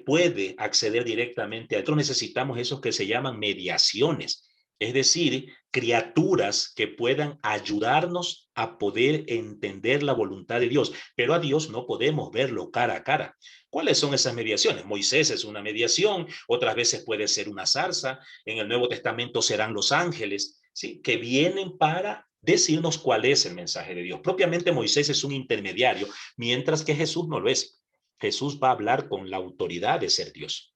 puede acceder directamente a esto. Necesitamos esos que se llaman mediaciones, es decir, criaturas que puedan ayudarnos a poder entender la voluntad de Dios, pero a Dios no podemos verlo cara a cara. ¿Cuáles son esas mediaciones? Moisés es una mediación, otras veces puede ser una zarza, en el Nuevo Testamento serán los ángeles, ¿sí? Que vienen para decirnos cuál es el mensaje de Dios. Propiamente Moisés es un intermediario, mientras que Jesús no lo es. Jesús va a hablar con la autoridad de ser Dios.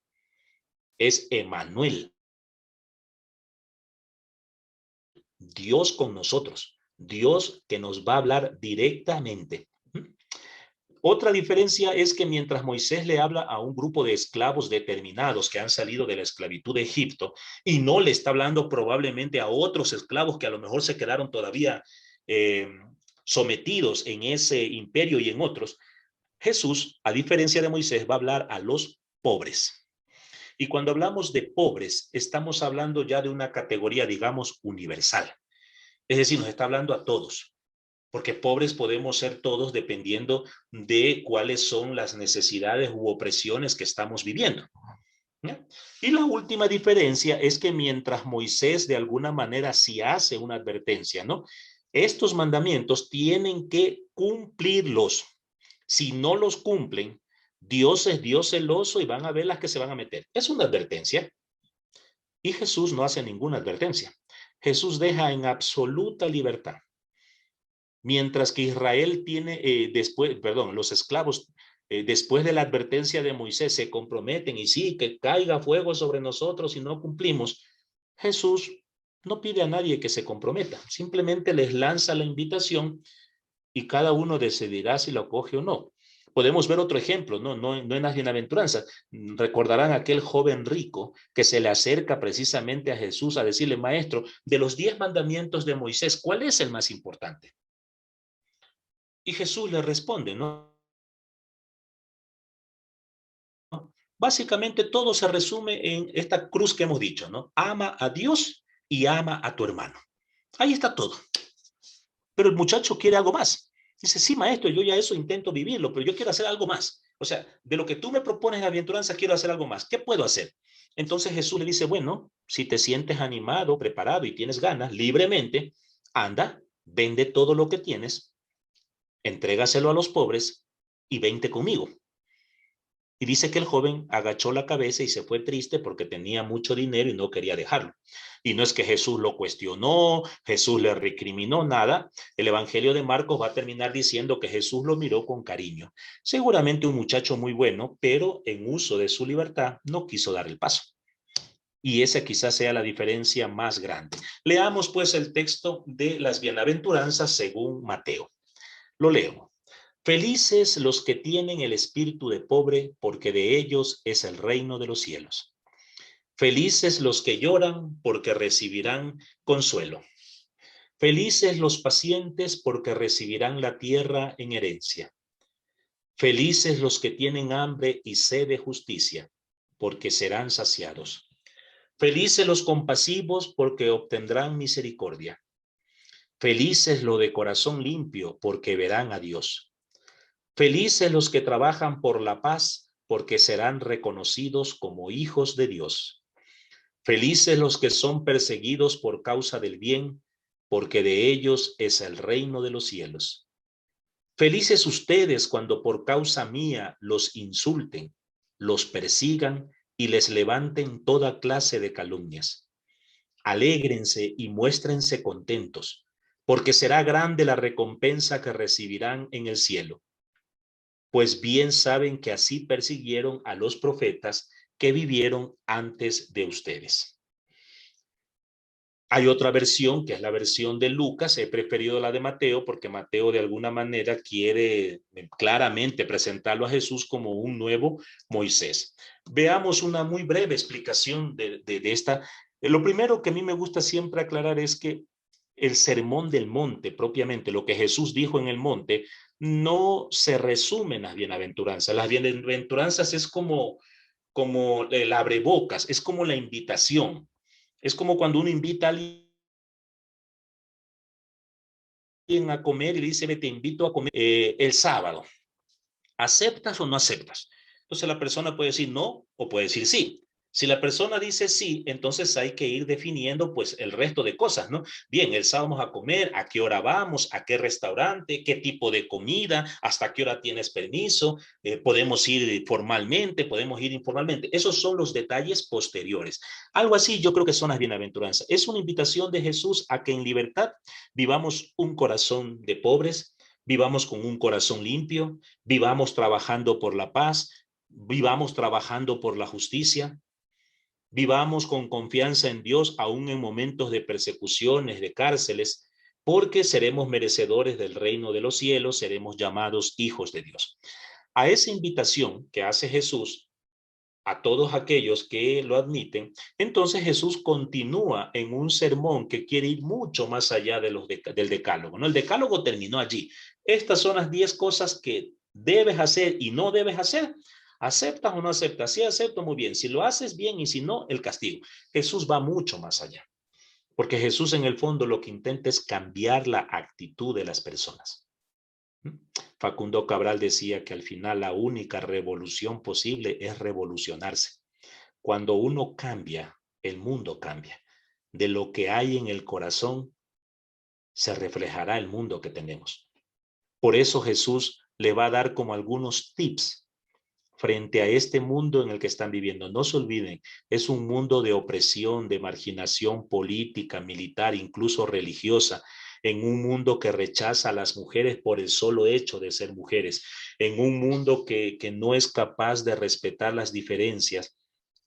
Es Emmanuel, Dios con nosotros, Dios que nos va a hablar directamente. Otra diferencia es que mientras Moisés le habla a un grupo de esclavos determinados que han salido de la esclavitud de Egipto, y no le está hablando probablemente a otros esclavos que a lo mejor se quedaron todavía sometidos en ese imperio y en otros, Jesús, a diferencia de Moisés, va a hablar a los pobres. Y cuando hablamos de pobres, estamos hablando ya de una categoría, digamos, universal. Es decir, nos está hablando a todos, porque pobres podemos ser todos dependiendo de cuáles son las necesidades u opresiones que estamos viviendo. ¿Ya? Y la última diferencia es que mientras Moisés de alguna manera sí hace una advertencia, ¿no? Estos mandamientos tienen que cumplirlos. Si no los cumplen, Dios es Dios celoso y van a ver las que se van a meter. Es una advertencia. Y Jesús no hace ninguna advertencia. Jesús deja en absoluta libertad. Mientras que Israel tiene, los esclavos, después de la advertencia de Moisés, se comprometen y sí, que caiga fuego sobre nosotros si no cumplimos. Jesús no pide a nadie que se comprometa, simplemente les lanza la invitación y cada uno decidirá si lo acoge o no. Podemos ver otro ejemplo, no en las bienaventuranzas. Recordarán aquel joven rico que se le acerca precisamente a Jesús a decirle, maestro, de los 10 mandamientos de Moisés, ¿cuál es el más importante? Y Jesús le responde, ¿no? Básicamente todo se resume en esta cruz que hemos dicho, ¿no? Ama a Dios y ama a tu hermano. Ahí está todo. Pero el muchacho quiere algo más. Dice, sí, maestro, yo ya eso intento vivirlo, pero yo quiero hacer algo más. O sea, de lo que tú me propones en la aventuranza, quiero hacer algo más. ¿Qué puedo hacer? Entonces Jesús le dice, bueno, si te sientes animado, preparado y tienes ganas, libremente, anda, vende todo lo que tienes, entrégaselo a los pobres y vente conmigo. Y dice que el joven agachó la cabeza y se fue triste porque tenía mucho dinero y no quería dejarlo. Y no es que Jesús lo cuestionó, Jesús le recriminó nada. El Evangelio de Marcos va a terminar diciendo que Jesús lo miró con cariño. Seguramente un muchacho muy bueno, pero en uso de su libertad no quiso dar el paso. Y esa quizás sea la diferencia más grande. Leamos pues el texto de las bienaventuranzas según Mateo. Lo leo. Felices los que tienen el espíritu de pobre, porque de ellos es el reino de los cielos. Felices los que lloran, porque recibirán consuelo. Felices los pacientes, porque recibirán la tierra en herencia. Felices los que tienen hambre y sed de justicia, porque serán saciados. Felices los compasivos, porque obtendrán misericordia. Felices los de corazón limpio, porque verán a Dios. Felices los que trabajan por la paz, porque serán reconocidos como hijos de Dios. Felices los que son perseguidos por causa del bien, porque de ellos es el reino de los cielos. Felices ustedes cuando por causa mía los insulten, los persigan y les levanten toda clase de calumnias. Alégrense y muéstrense contentos, porque será grande la recompensa que recibirán en el cielo. Pues bien saben que así persiguieron a los profetas que vivieron antes de ustedes. Hay otra versión, que es la versión de Lucas. He preferido la de Mateo porque Mateo de alguna manera quiere claramente presentarlo a Jesús como un nuevo Moisés. Veamos una muy breve explicación de esta. Lo primero que a mí me gusta siempre aclarar es que el sermón del monte, propiamente lo que Jesús dijo en el monte, no se resume en las bienaventuranzas. Las bienaventuranzas es como el abrebocas, es como la invitación. Es como cuando uno invita a alguien a comer y le dice, te invito a comer el sábado. ¿Aceptas o no aceptas? Entonces la persona puede decir no o puede decir sí. Si la persona dice sí, entonces hay que ir definiendo pues el resto de cosas, ¿no? Bien, el sábado vamos a comer, ¿a qué hora vamos? ¿A qué restaurante? ¿Qué tipo de comida? ¿Hasta qué hora tienes permiso? ¿Podemos ir formalmente? ¿Podemos ir informalmente? Esos son los detalles posteriores. Algo así yo creo que son las bienaventuranzas. Es una invitación de Jesús a que en libertad vivamos un corazón de pobres, vivamos con un corazón limpio, vivamos trabajando por la paz, vivamos trabajando por la justicia, vivamos con confianza en Dios aún en momentos de persecuciones, de cárceles, porque seremos merecedores del reino de los cielos, seremos llamados hijos de Dios. A esa invitación que hace Jesús a todos aquellos que lo admiten, entonces Jesús continúa en un sermón que quiere ir mucho más allá de del decálogo, ¿no? El decálogo terminó allí. Estas son las 10 cosas que debes hacer y no debes hacer. ¿Aceptas o no aceptas? Si acepto, muy bien. Si lo haces, bien, y si no, el castigo. Jesús va mucho más allá, porque Jesús en el fondo lo que intenta es cambiar la actitud de las personas. Facundo Cabral decía que al final la única revolución posible es revolucionarse. Cuando uno cambia, el mundo cambia. De lo que hay en el corazón se reflejará el mundo que tenemos. Por eso Jesús le va a dar como algunos tips frente a este mundo en el que están viviendo. No se olviden, es un mundo de opresión, de marginación política, militar, incluso religiosa, en un mundo que rechaza a las mujeres por el solo hecho de ser mujeres, en un mundo que no es capaz de respetar las diferencias.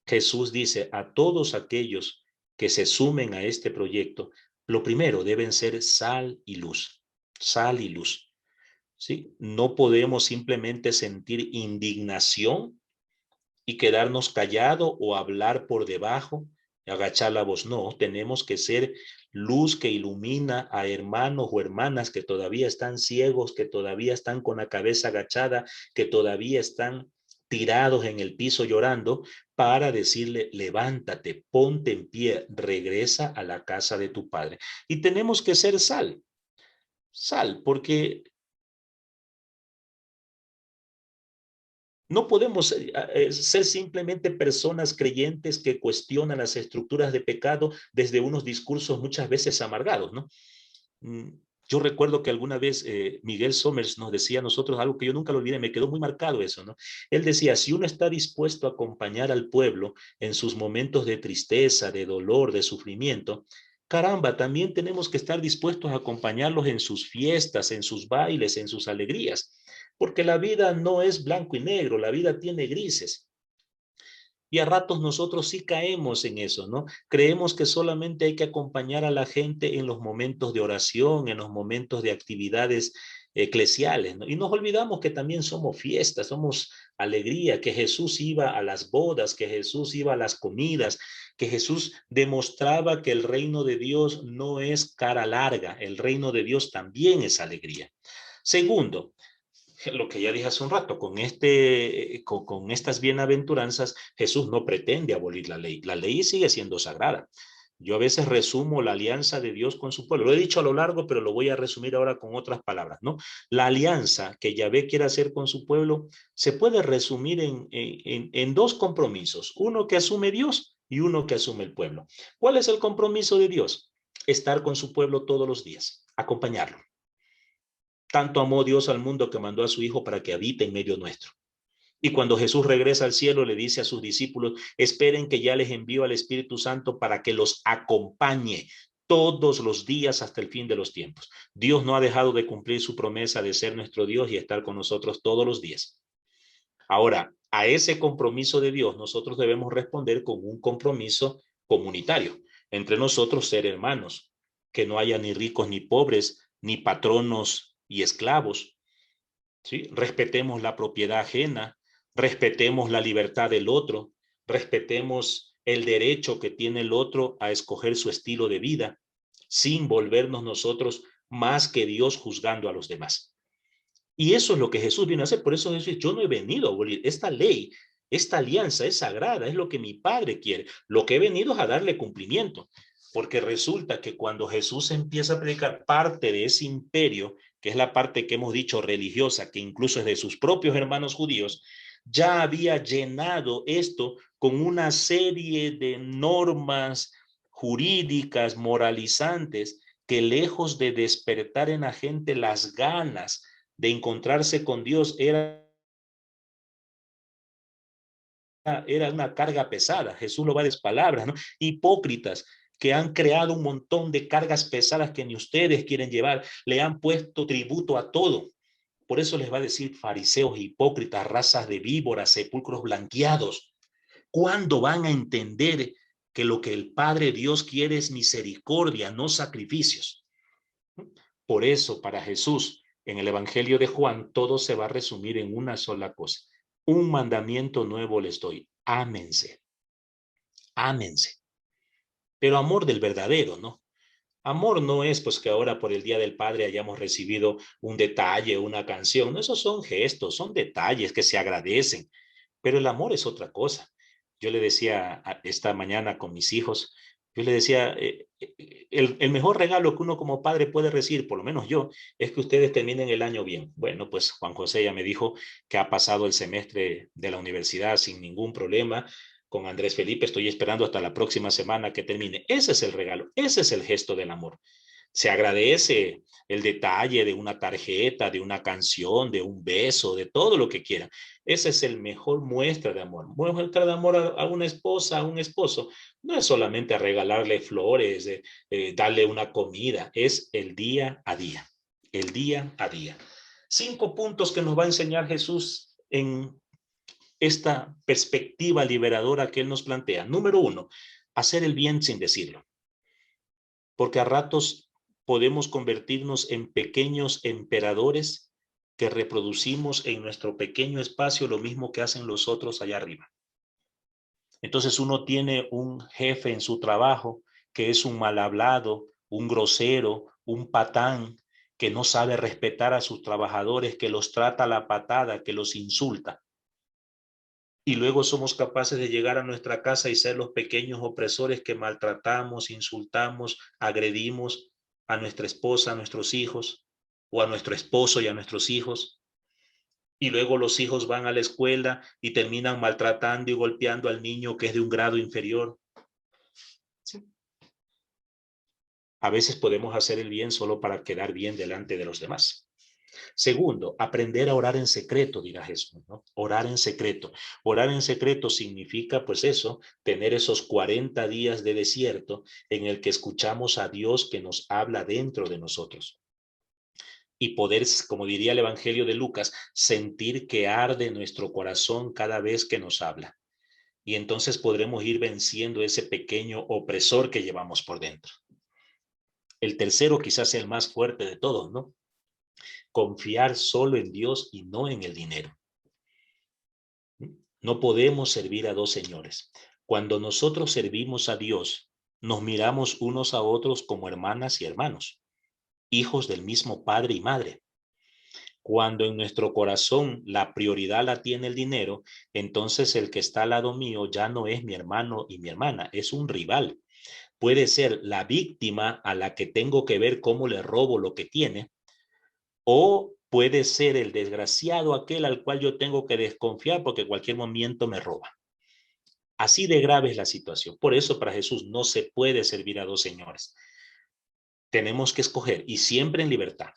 Jesús dice a todos aquellos que se sumen a este proyecto, lo primero deben ser sal y luz, ¿sí? No podemos simplemente sentir indignación y quedarnos callados o hablar por debajo, agachar la voz. No, tenemos que ser luz que ilumina a hermanos o hermanas que todavía están ciegos, que todavía están con la cabeza agachada, que todavía están tirados en el piso llorando, para decirle, levántate, ponte en pie, regresa a la casa de tu padre. Y tenemos que ser sal, porque no podemos ser simplemente personas creyentes que cuestionan las estructuras de pecado desde unos discursos muchas veces amargados, ¿no? Mm, Yo recuerdo que alguna vez Miguel Somers nos decía a nosotros algo que yo nunca lo olvidé, me quedó muy marcado eso, ¿no? Él decía, si uno está dispuesto a acompañar al pueblo en sus momentos de tristeza, de dolor, de sufrimiento, caramba, también tenemos que estar dispuestos a acompañarlos en sus fiestas, en sus bailes, en sus alegrías, porque la vida no es blanco y negro, la vida tiene grises. Y a ratos nosotros sí caemos en eso, ¿no? Creemos que solamente hay que acompañar a la gente en los momentos de oración, en los momentos de actividades eclesiales, ¿no? Y nos olvidamos que también somos fiestas, somos alegría, que Jesús iba a las bodas, que Jesús iba a las comidas, que Jesús demostraba que el reino de Dios no es cara larga, el reino de Dios también es alegría. Segundo, lo que ya dije hace un rato, con estas bienaventuranzas, Jesús no pretende abolir la ley. La ley sigue siendo sagrada. Yo a veces resumo la alianza de Dios con su pueblo. Lo he dicho a lo largo, pero lo voy a resumir ahora con otras palabras, ¿no? La alianza que Yahvé quiere hacer con su pueblo se puede resumir en dos compromisos, uno que asume Dios y uno que asume el pueblo. ¿Cuál es el compromiso de Dios? Estar con su pueblo todos los días, acompañarlo. Tanto amó Dios al mundo que mandó a su Hijo para que habite en medio nuestro. Y cuando Jesús regresa al cielo, le dice a sus discípulos, esperen que ya les envío al Espíritu Santo para que los acompañe todos los días hasta el fin de los tiempos. Dios no ha dejado de cumplir su promesa de ser nuestro Dios y estar con nosotros todos los días. Ahora, a ese compromiso de Dios nosotros debemos responder con un compromiso comunitario. Entre nosotros ser hermanos, que no haya ni ricos ni pobres, ni patronos y esclavos, ¿sí? Respetemos la propiedad ajena, respetemos la libertad del otro, respetemos el derecho que tiene el otro a escoger su estilo de vida, sin volvernos nosotros más que Dios juzgando a los demás. Y eso es lo que Jesús vino a hacer. Por eso Jesús dice, yo no he venido a abolir esta ley, esta alianza es sagrada, es lo que mi Padre quiere. Lo que he venido es a darle cumplimiento. Porque resulta que cuando Jesús empieza a predicar parte de ese imperio, que es la parte que hemos dicho religiosa, que incluso es de sus propios hermanos judíos, ya había llenado esto con una serie de normas jurídicas, moralizantes, que lejos de despertar en la gente las ganas de encontrarse con Dios, era una carga pesada. Jesús lo va a decir palabras, ¿no? Hipócritas que han creado un montón de cargas pesadas que ni ustedes quieren llevar, le han puesto tributo a todo. Por eso les va a decir fariseos, hipócritas, razas de víboras, sepulcros blanqueados. ¿Cuándo van a entender que lo que el Padre Dios quiere es misericordia, no sacrificios? Por eso, para Jesús, en el Evangelio de Juan, todo se va a resumir en una sola cosa. Un mandamiento nuevo les doy. Ámense. Ámense. Pero amor del verdadero, ¿no? Amor no es pues que ahora por el Día del Padre hayamos recibido un detalle, una canción. No, esos son gestos, son detalles que se agradecen. Pero el amor es otra cosa. Yo le decía esta mañana con mis hijos, yo le decía, el mejor regalo que uno como padre puede recibir, por lo menos yo, es que ustedes terminen el año bien. Bueno, pues Juan José ya me dijo que ha pasado el semestre de la universidad sin ningún problema. Con Andrés Felipe estoy esperando hasta la próxima semana que termine. Ese es el regalo, ese es el gesto del amor. Se agradece el detalle de una tarjeta, de una canción, de un beso, de todo lo que quieran. Ese es el mejor muestra de amor. Muestra de amor a una esposa, a un esposo. No es solamente regalarle flores, darle una comida, es el día a día. El día a día. 5 puntos que nos va a enseñar Jesús en esta perspectiva liberadora que Él nos plantea. Número 1, hacer el bien sin decirlo. Porque a ratos podemos convertirnos en pequeños emperadores que reproducimos en nuestro pequeño espacio lo mismo que hacen los otros allá arriba. Entonces uno tiene un jefe en su trabajo que es un mal hablado, un grosero, un patán, que no sabe respetar a sus trabajadores, que los trata a la patada, que los insulta. Y luego somos capaces de llegar a nuestra casa y ser los pequeños opresores que maltratamos, insultamos, agredimos a nuestra esposa, a nuestros hijos, o a nuestro esposo y a nuestros hijos. Y luego los hijos van a la escuela y terminan maltratando y golpeando al niño que es de un grado inferior. ¿Sí? A veces podemos hacer el bien solo para quedar bien delante de los demás. Segundo, aprender a orar en secreto, dirá Jesús, ¿no? Orar en secreto. Orar en secreto significa, pues eso, tener esos 40 días de desierto en el que escuchamos a Dios que nos habla dentro de nosotros. Y poder, como diría el Evangelio de Lucas, sentir que arde nuestro corazón cada vez que nos habla. Y entonces podremos ir venciendo ese pequeño opresor que llevamos por dentro. El tercero quizás sea el más fuerte de todos, ¿no? Confiar solo en Dios y no en el dinero. No podemos servir a dos señores. Cuando nosotros servimos a Dios, nos miramos unos a otros como hermanas y hermanos, hijos del mismo padre y madre. Cuando en nuestro corazón la prioridad la tiene el dinero, entonces el que está al lado mío ya no es mi hermano y mi hermana, es un rival. Puede ser la víctima a la que tengo que ver cómo le robo lo que tiene, o puede ser el desgraciado aquel al cual yo tengo que desconfiar porque en cualquier momento me roba. Así de grave es la situación. Por eso para Jesús no se puede servir a dos señores. Tenemos que escoger y siempre en libertad.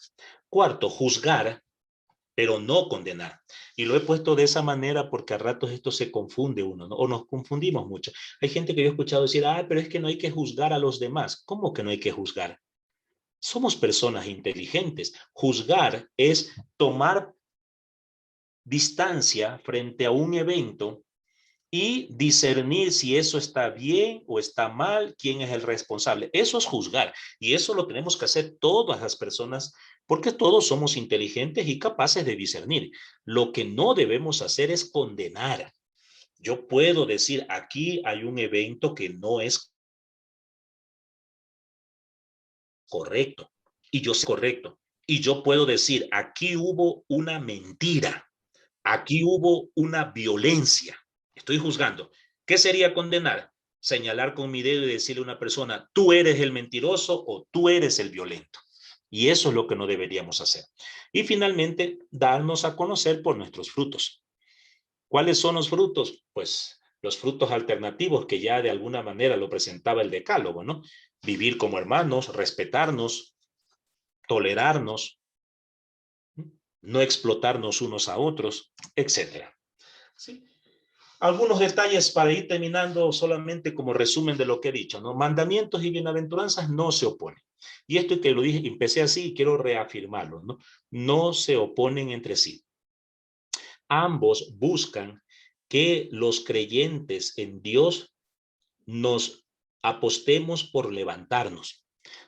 Cuarto, juzgar, pero no condenar. Y lo he puesto de esa manera porque a ratos esto se confunde uno, ¿no? O nos confundimos mucho. Hay gente que yo he escuchado decir, pero es que no hay que juzgar a los demás. ¿Cómo que no hay que juzgar? Somos personas inteligentes. Juzgar es tomar distancia frente a un evento y discernir si eso está bien o está mal, quién es el responsable. Eso es juzgar y eso lo tenemos que hacer todas las personas porque todos somos inteligentes y capaces de discernir. Lo que no debemos hacer es condenar. Yo puedo decir, aquí hay un evento que no es correcto y yo sé correcto. Y yo puedo decir, aquí hubo una mentira, aquí hubo una violencia. Estoy juzgando. ¿Qué sería condenar? Señalar con mi dedo y decirle a una persona, tú eres el mentiroso o tú eres el violento. Y eso es lo que no deberíamos hacer. Y finalmente, darnos a conocer por nuestros frutos. ¿Cuáles son los frutos? Pues los frutos alternativos que ya de alguna manera lo presentaba el decálogo, ¿no? Vivir como hermanos, respetarnos, tolerarnos, no explotarnos unos a otros, etcétera. ¿Sí? Algunos detalles para ir terminando solamente como resumen de lo que he dicho, ¿no? Mandamientos y bienaventuranzas no se oponen. Y esto que lo dije, empecé así y quiero reafirmarlo, ¿no? No se oponen entre sí. Ambos buscan que los creyentes en Dios nos apostemos por levantarnos.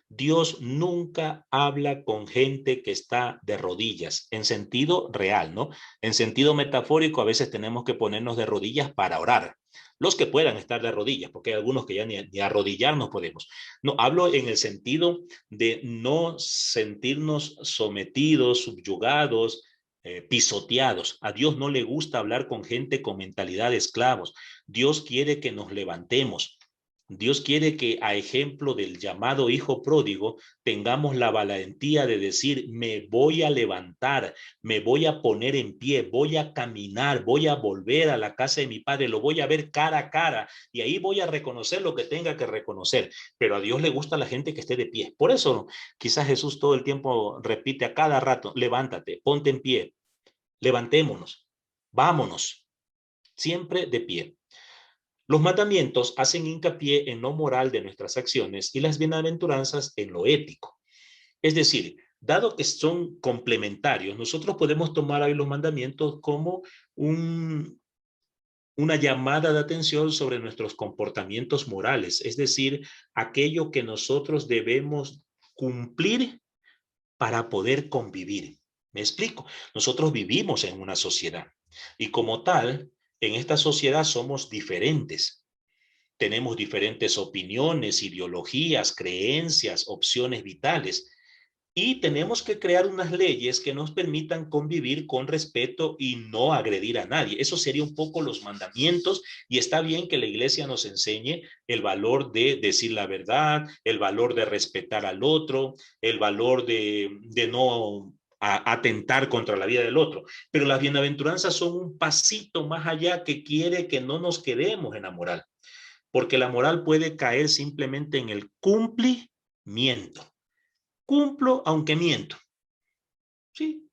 Dios nunca habla con gente que está de rodillas, en sentido real, ¿no? En sentido metafórico, a veces tenemos que ponernos de rodillas para orar. Los que puedan estar de rodillas, porque hay algunos que ya ni arrodillarnos podemos. No, hablo en el sentido de no sentirnos sometidos, subyugados, pisoteados. A Dios no le gusta hablar con gente con mentalidad de esclavos. Dios quiere que nos levantemos. Dios quiere que, a ejemplo del llamado hijo pródigo, tengamos la valentía de decir, me voy a levantar, me voy a poner en pie, voy a caminar, voy a volver a la casa de mi padre, lo voy a ver cara a cara y ahí voy a reconocer lo que tenga que reconocer. Pero a Dios le gusta la gente que esté de pie. Por eso quizás Jesús todo el tiempo repite a cada rato, levántate, ponte en pie, levantémonos, vámonos, siempre de pie. Los mandamientos hacen hincapié en lo moral de nuestras acciones y las bienaventuranzas en lo ético. Es decir, dado que son complementarios, nosotros podemos tomar hoy los mandamientos como una llamada de atención sobre nuestros comportamientos morales, es decir, aquello que nosotros debemos cumplir para poder convivir. ¿Me explico? Nosotros vivimos en una sociedad y como tal, en esta sociedad somos diferentes. Tenemos diferentes opiniones, ideologías, creencias, opciones vitales y tenemos que crear unas leyes que nos permitan convivir con respeto y no agredir a nadie. Eso sería un poco los mandamientos y está bien que la iglesia nos enseñe el valor de decir la verdad, el valor de respetar al otro, el valor de no atentar contra la vida del otro. Pero las bienaventuranzas son un pasito más allá que quiere que no nos quedemos en la moral, porque la moral puede caer simplemente en el cumplimiento. Cumplo aunque miento. Sí,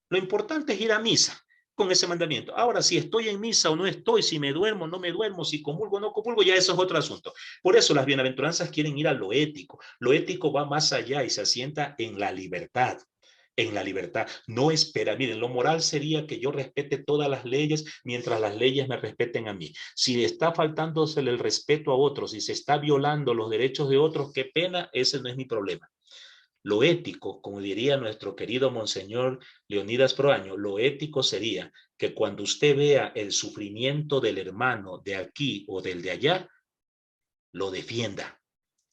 lo importante es ir a misa con ese mandamiento. Ahora, si estoy en misa o no estoy, si me duermo o no me duermo, si comulgo o no comulgo, ya eso es otro asunto. Por eso las bienaventuranzas quieren ir a lo ético. Lo ético va más allá y se asienta en la libertad. En la libertad. No espera. Miren, lo moral sería que yo respete todas las leyes mientras las leyes me respeten a mí. Si está faltándose el respeto a otros, si se está violando los derechos de otros, qué pena, ese no es mi problema. Lo ético, como diría nuestro querido Monseñor Leonidas Proaño, lo ético sería que cuando usted vea el sufrimiento del hermano de aquí o del de allá, lo defienda.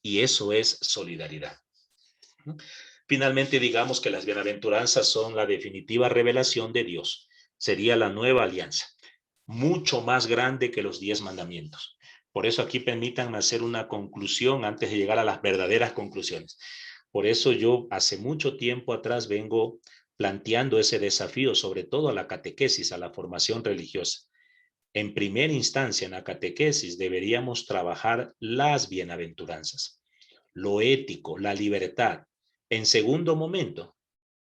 Y eso es solidaridad. Finalmente, digamos que las bienaventuranzas son la definitiva revelación de Dios. Sería la nueva alianza, mucho más grande que los 10 mandamientos. Por eso aquí permítanme hacer una conclusión antes de llegar a las verdaderas conclusiones. Por eso yo hace mucho tiempo atrás vengo planteando ese desafío, sobre todo a la catequesis, a la formación religiosa. En primera instancia, en la catequesis deberíamos trabajar las bienaventuranzas, lo ético, la libertad. En segundo momento,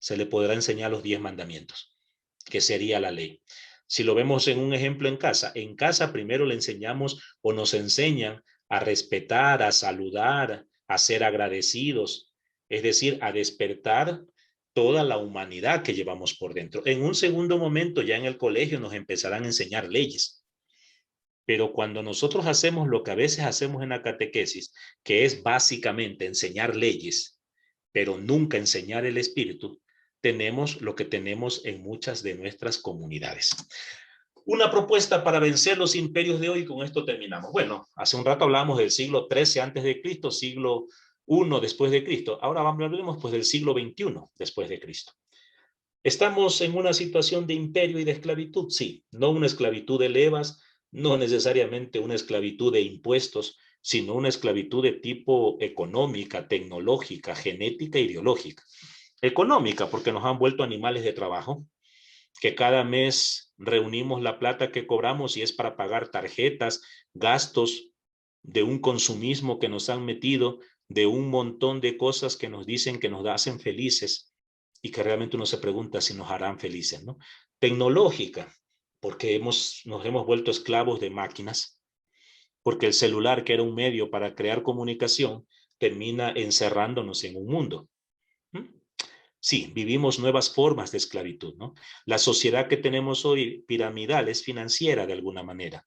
se le podrá enseñar los 10 mandamientos, que sería la ley. Si lo vemos en un ejemplo en casa primero le enseñamos o nos enseñan a respetar, a saludar, a ser agradecidos, es decir, a despertar toda la humanidad que llevamos por dentro. En un segundo momento, ya en el colegio, nos empezarán a enseñar leyes. Pero cuando nosotros hacemos lo que a veces hacemos en la catequesis, que es básicamente enseñar leyes, pero nunca enseñar el espíritu, tenemos lo que tenemos en muchas de nuestras comunidades. Una propuesta para vencer los imperios de hoy, con esto terminamos. Bueno, hace un rato hablamos del siglo XIII antes de Cristo, siglo I después de Cristo. Ahora hablemos pues del siglo XXI después de Cristo. ¿Estamos en una situación de imperio y de esclavitud? Sí, no una esclavitud de levas, no necesariamente una esclavitud de impuestos, sino una esclavitud de tipo económica, tecnológica, genética, ideológica. Económica, porque nos han vuelto animales de trabajo, que cada mes reunimos la plata que cobramos y es para pagar tarjetas, gastos de un consumismo que nos han metido, de un montón de cosas que nos dicen que nos hacen felices y que realmente uno se pregunta si nos harán felices, ¿no? Tecnológica, porque nos hemos vuelto esclavos de máquinas, porque el celular, que era un medio para crear comunicación, termina encerrándonos en un mundo. Sí, vivimos nuevas formas de esclavitud, ¿no? La sociedad que tenemos hoy piramidal es financiera de alguna manera.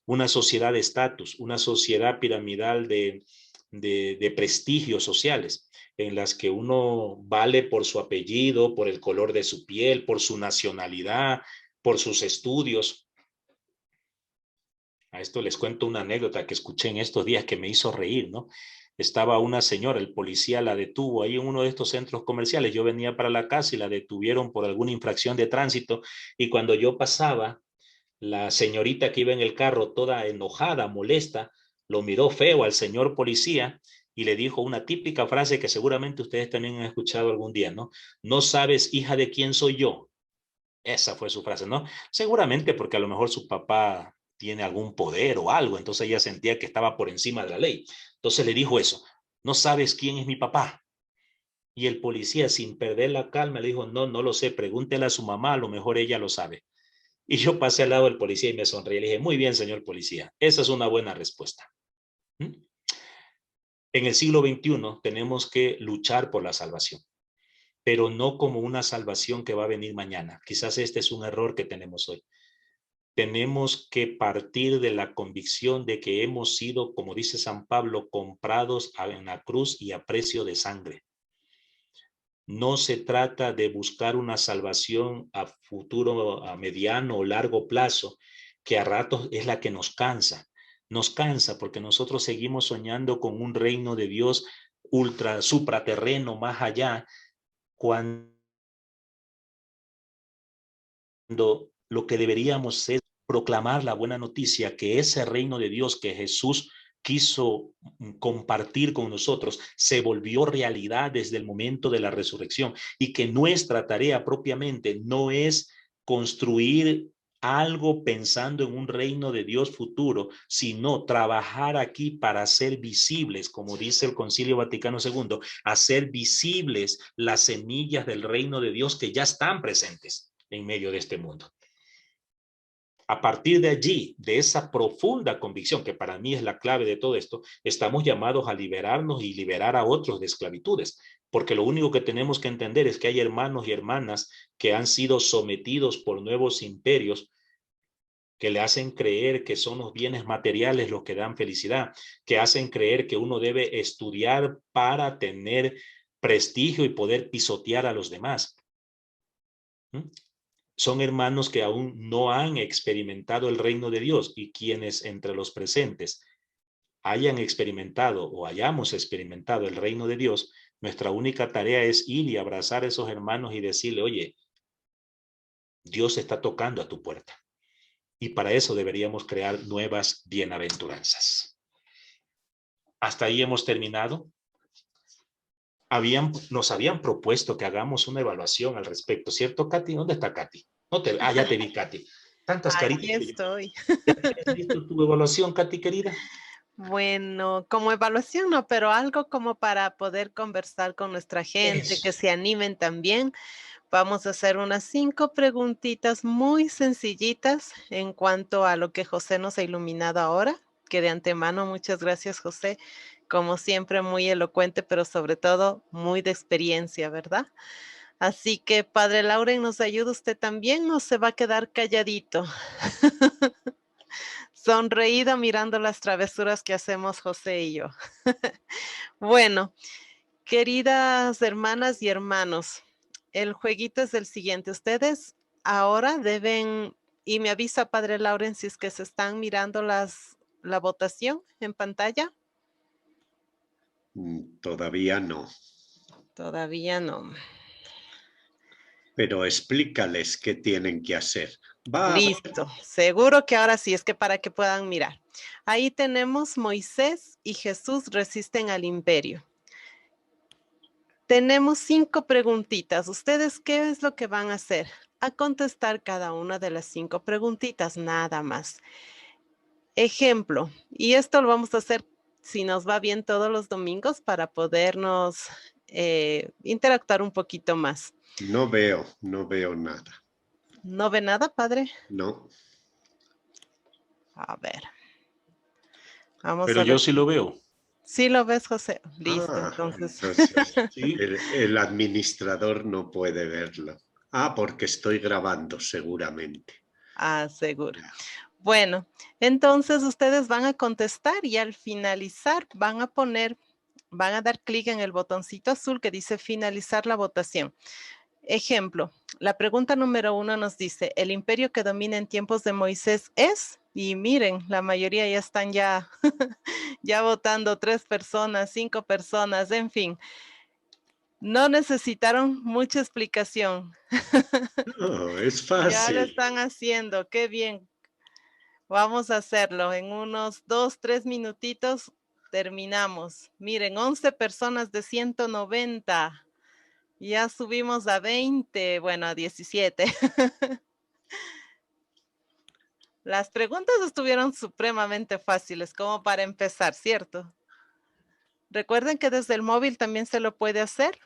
Una sociedad de estatus, una sociedad piramidal de prestigios sociales, en las que uno vale por su apellido, por el color de su piel, por su nacionalidad, por sus estudios. A esto les cuento una anécdota que escuché en estos días que me hizo reír, ¿no? Estaba una señora, el policía la detuvo ahí en uno de estos centros comerciales. Yo venía para la casa y la detuvieron por alguna infracción de tránsito y cuando yo pasaba, La señorita que iba en el carro, toda enojada, molesta, lo miró feo al señor policía y le dijo una típica frase que seguramente ustedes también han escuchado algún día, ¿no? No sabes, hija, de quién soy yo. Esa fue su frase, ¿no? Seguramente porque a lo mejor su papá tiene algún poder o algo, entonces ella sentía que estaba por encima de la ley. Entonces le dijo eso, no sabes quién es mi papá. Y el policía, sin perder la calma, le dijo, no, no lo sé, pregúntele a su mamá, a lo mejor ella lo sabe. Y yo pasé al lado del policía y me sonreí. Le dije, muy bien, señor policía, esa es una buena respuesta. ¿Mm? En el siglo XXI tenemos que luchar por la salvación, pero no como una salvación que va a venir mañana. Quizás este es un error que tenemos hoy. Tenemos que partir de la convicción de que hemos sido, como dice San Pablo, comprados en la cruz y a precio de sangre. No se trata de buscar una salvación a futuro, a mediano o largo plazo, que a ratos es la que nos cansa. Nos cansa porque nosotros seguimos soñando con un reino de Dios ultra, supraterreno, más allá, cuando lo que deberíamos es proclamar la buena noticia que ese reino de Dios que Jesús quiso compartir con nosotros se volvió realidad desde el momento de la resurrección y que nuestra tarea propiamente no es construir algo pensando en un reino de Dios futuro, sino trabajar aquí para hacer visibles, como dice el Concilio Vaticano II, hacer visibles las semillas del reino de Dios que ya están presentes en medio de este mundo. A partir de allí, de esa profunda convicción, que para mí es la clave de todo esto, estamos llamados a liberarnos y liberar a otros de esclavitudes, porque lo único que tenemos que entender es que hay hermanos y hermanas que han sido sometidos por nuevos imperios que le hacen creer que son los bienes materiales los que dan felicidad, que hacen creer que uno debe estudiar para tener prestigio y poder pisotear a los demás. Son hermanos que aún no han experimentado el reino de Dios y quienes entre los presentes hayan experimentado o hayamos experimentado el reino de Dios, nuestra única tarea es ir y abrazar a esos hermanos y decirle, oye, Dios está tocando a tu puerta. Y para eso deberíamos crear nuevas bienaventuranzas. Hasta ahí hemos terminado. Nos habían propuesto que hagamos una evaluación al respecto, ¿cierto, Katy? ¿Dónde está Katy? No te, ya te vi, Katy. Tantas Aquí caritas que yo. estoy. ¿Ya tienes listo tu evaluación, Katy, querida? Bueno, como evaluación no, pero algo como para poder conversar con nuestra gente, Eso. que se animen también. Vamos a hacer unas 5 preguntitas muy sencillitas en cuanto a lo que José nos ha iluminado ahora, que de antemano muchas gracias, José. Como siempre, muy elocuente, pero sobre todo muy de experiencia, ¿verdad? Así que, padre Lauren, ¿nos ayuda usted también o se va a quedar calladito? Sonreído mirando las travesuras que hacemos José y yo. Bueno, queridas hermanas y hermanos, el jueguito es el siguiente. Ustedes ahora deben, y me avisa Padre Lauren si es que se están mirando la votación en pantalla. Todavía no. Todavía no. Pero explícales qué tienen que hacer. Va. Listo, seguro que ahora sí, es que para que puedan mirar. Ahí tenemos Moisés y Jesús resisten al imperio. Tenemos 5 preguntitas. ¿Ustedes qué es lo que van a hacer? A contestar cada una de las 5 preguntitas, nada más. Ejemplo, y esto lo vamos a hacer si nos va bien todos los domingos para podernos interactuar un poquito más. No veo nada. ¿No ve nada, padre? No. A ver. Vamos Pero a yo ver. sí lo veo. ¿Sí lo ves, José? Listo, entonces. Entonces Sí. el administrador no puede verlo. Porque estoy grabando seguramente. Ah, seguro. Bueno, entonces ustedes van a contestar y al finalizar van a dar clic en el botoncito azul que dice finalizar la votación. Ejemplo, la pregunta número 1 nos dice, ¿el imperio que domina en tiempos de Moisés es? Y miren, la mayoría ya están ya, ya votando 3 personas, 5 personas, en fin. No necesitaron mucha explicación. No, es Ya lo fácil. están haciendo, qué bien. Vamos a hacerlo en unos 2, 3 minutitos. Terminamos. Miren, 11 personas de 190. Ya subimos a 20, bueno, a 17. Las preguntas estuvieron supremamente fáciles, como para empezar, ¿cierto? Recuerden que desde el móvil también se lo puede hacer.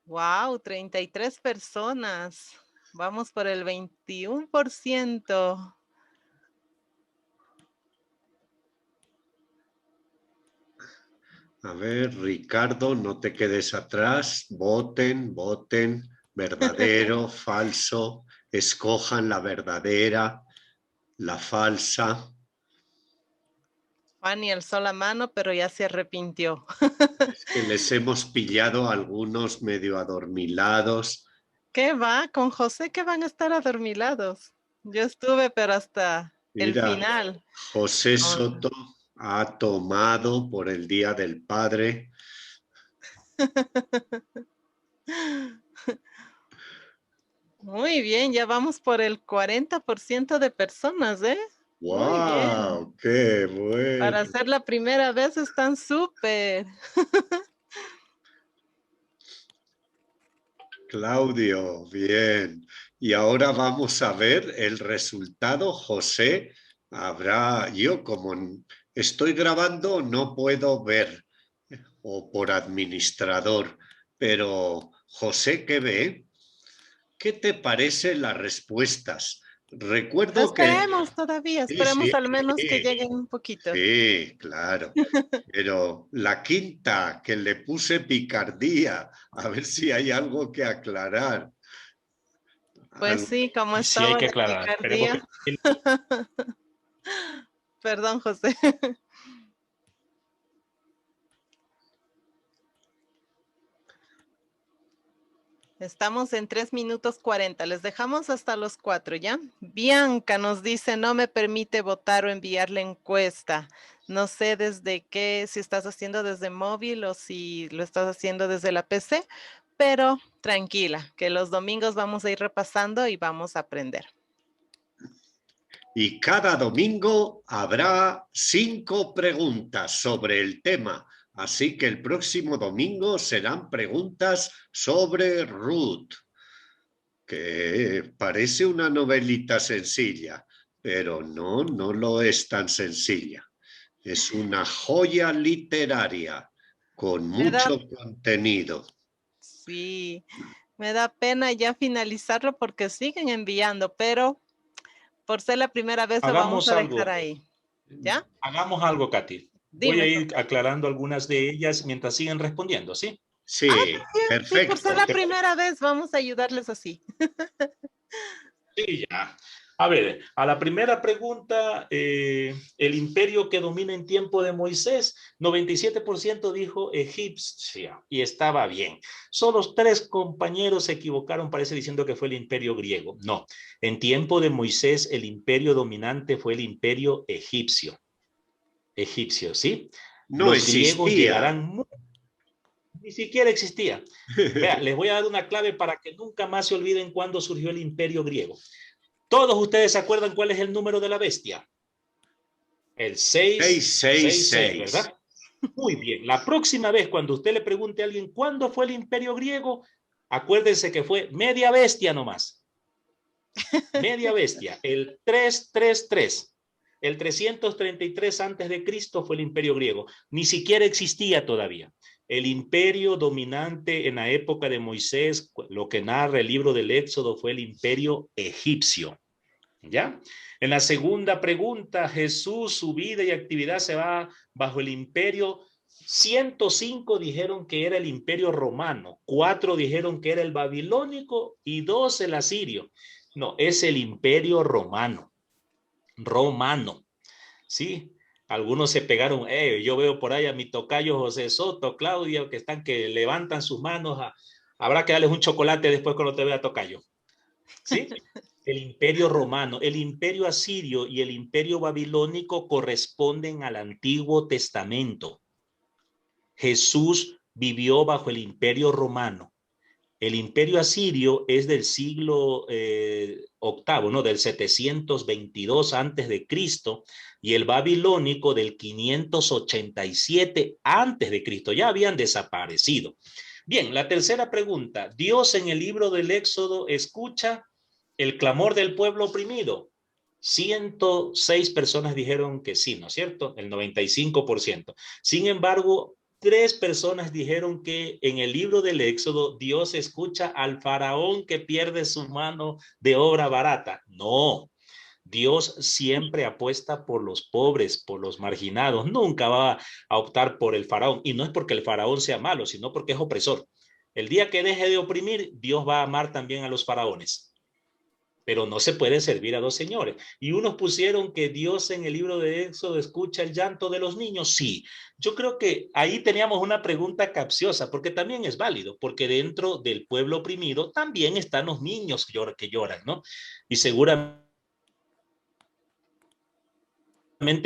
Wow, 33 personas. Vamos por el 21%. A ver, Ricardo, no te quedes atrás. Voten, voten. Verdadero, falso. Escojan la verdadera, la falsa. Fanny alzó la mano, pero ya se arrepintió. Es que les hemos pillado algunos medio adormilados. ¿Qué va? Con José que van a estar adormilados. Yo estuve, pero hasta el Mira, final. José Oh. Soto ha tomado por el Día del Padre. Muy bien, ya vamos por el 40% de personas, ¿eh? Muy bien. ¡Wow! ¡Qué Para bueno! ser la primera vez están súper. Claudio, bien. Y ahora vamos a ver el resultado. José, yo como estoy grabando no puedo ver o por administrador, pero José, ¿qué ve? ¿Qué te parecen las respuestas? No Recuerdo que... esperemos todavía, Sí, sí, esperemos al menos que sí, lleguen un poquito. sí, claro. Pero la quinta, que le puse picardía, a ver si hay algo que aclarar. Pues sí, como Sí hay estaba que la aclarar. Esperemos picardía. que... Perdón, José. Estamos en 3 minutos 40. Les dejamos hasta los 4, ¿ya? Bianca nos dice, no me permite votar o enviar la encuesta. No sé desde qué, si estás haciendo desde móvil o si lo estás haciendo desde la PC, pero tranquila, que los domingos vamos a ir repasando y vamos a aprender. Y cada domingo habrá 5 preguntas sobre el tema. Así que el próximo domingo serán preguntas sobre Ruth, que parece una novelita sencilla, pero no lo es tan sencilla. Es una joya literaria con Me da, mucho contenido. sí, me da pena ya finalizarlo porque siguen enviando, pero por ser la primera vez lo vamos Hagamos a dejar algo. ahí. ¿Ya? Hagamos algo, Katy. Voy a Dime. ir aclarando algunas de ellas mientras siguen respondiendo, ¿sí? Sí, Sí, por ser perfecto. la primera vez, vamos a ayudarles así. Sí, ya. A ver, a la primera pregunta, el imperio que domina en tiempo de Moisés, 97% dijo egipcia y estaba bien. Solo 3 compañeros se equivocaron, parece, diciendo que fue el imperio griego. No, en tiempo de Moisés el imperio dominante fue el imperio egipcio. Egipcio, ¿sí? No Los griegos existía. llegarán ni siquiera existía. Vea, les voy a dar una clave para que nunca más se olviden cuándo surgió el imperio griego. Todos ustedes se acuerdan cuál es el número de la bestia. El 666, 666. ¿verdad? Muy bien. La próxima vez cuando usted le pregunte a alguien cuándo fue el imperio griego, acuérdense que fue media bestia nomás. Media bestia. El 333. El 333 antes de Cristo fue el imperio griego. Ni siquiera existía todavía. El imperio dominante en la época de Moisés, lo que narra el libro del Éxodo, fue el imperio egipcio. ¿Ya? En la segunda pregunta, Jesús, su vida y actividad se va bajo el imperio. 105 dijeron que era el imperio romano, 4 dijeron que era el babilónico y 2 el asirio. No, es el imperio romano. Romano. Sí, algunos se pegaron. Yo veo por ahí a mi tocayo José Soto, Claudia, que están que levantan sus manos. Habrá que darles un chocolate después cuando te vea tocayo. ¿Sí? El imperio romano, el imperio asirio y el imperio babilónico corresponden al Antiguo Testamento. Jesús vivió bajo el imperio romano. El imperio asirio es del siglo octavo, ¿no? Del 722 antes de Cristo, y el babilónico del 587 antes de Cristo. Ya habían desaparecido. Bien, la tercera pregunta. Dios en el libro del Éxodo escucha el clamor del pueblo oprimido. 106 personas dijeron que sí, ¿no es cierto? El 95%. Sin embargo, 3 personas dijeron que en el libro del Éxodo Dios escucha al faraón que pierde su mano de obra barata. No, Dios siempre apuesta por los pobres, por los marginados. Nunca va a optar por el faraón. Y no es porque el faraón sea malo, sino porque es opresor. El día que deje de oprimir, Dios va a amar también a los faraones. Pero no se puede servir a dos señores. Y unos pusieron que Dios en el libro de Éxodo escucha el llanto de los niños. Sí, yo creo que ahí teníamos una pregunta capciosa, porque también es válido, porque dentro del pueblo oprimido también están los niños que lloran, ¿no? Y seguramente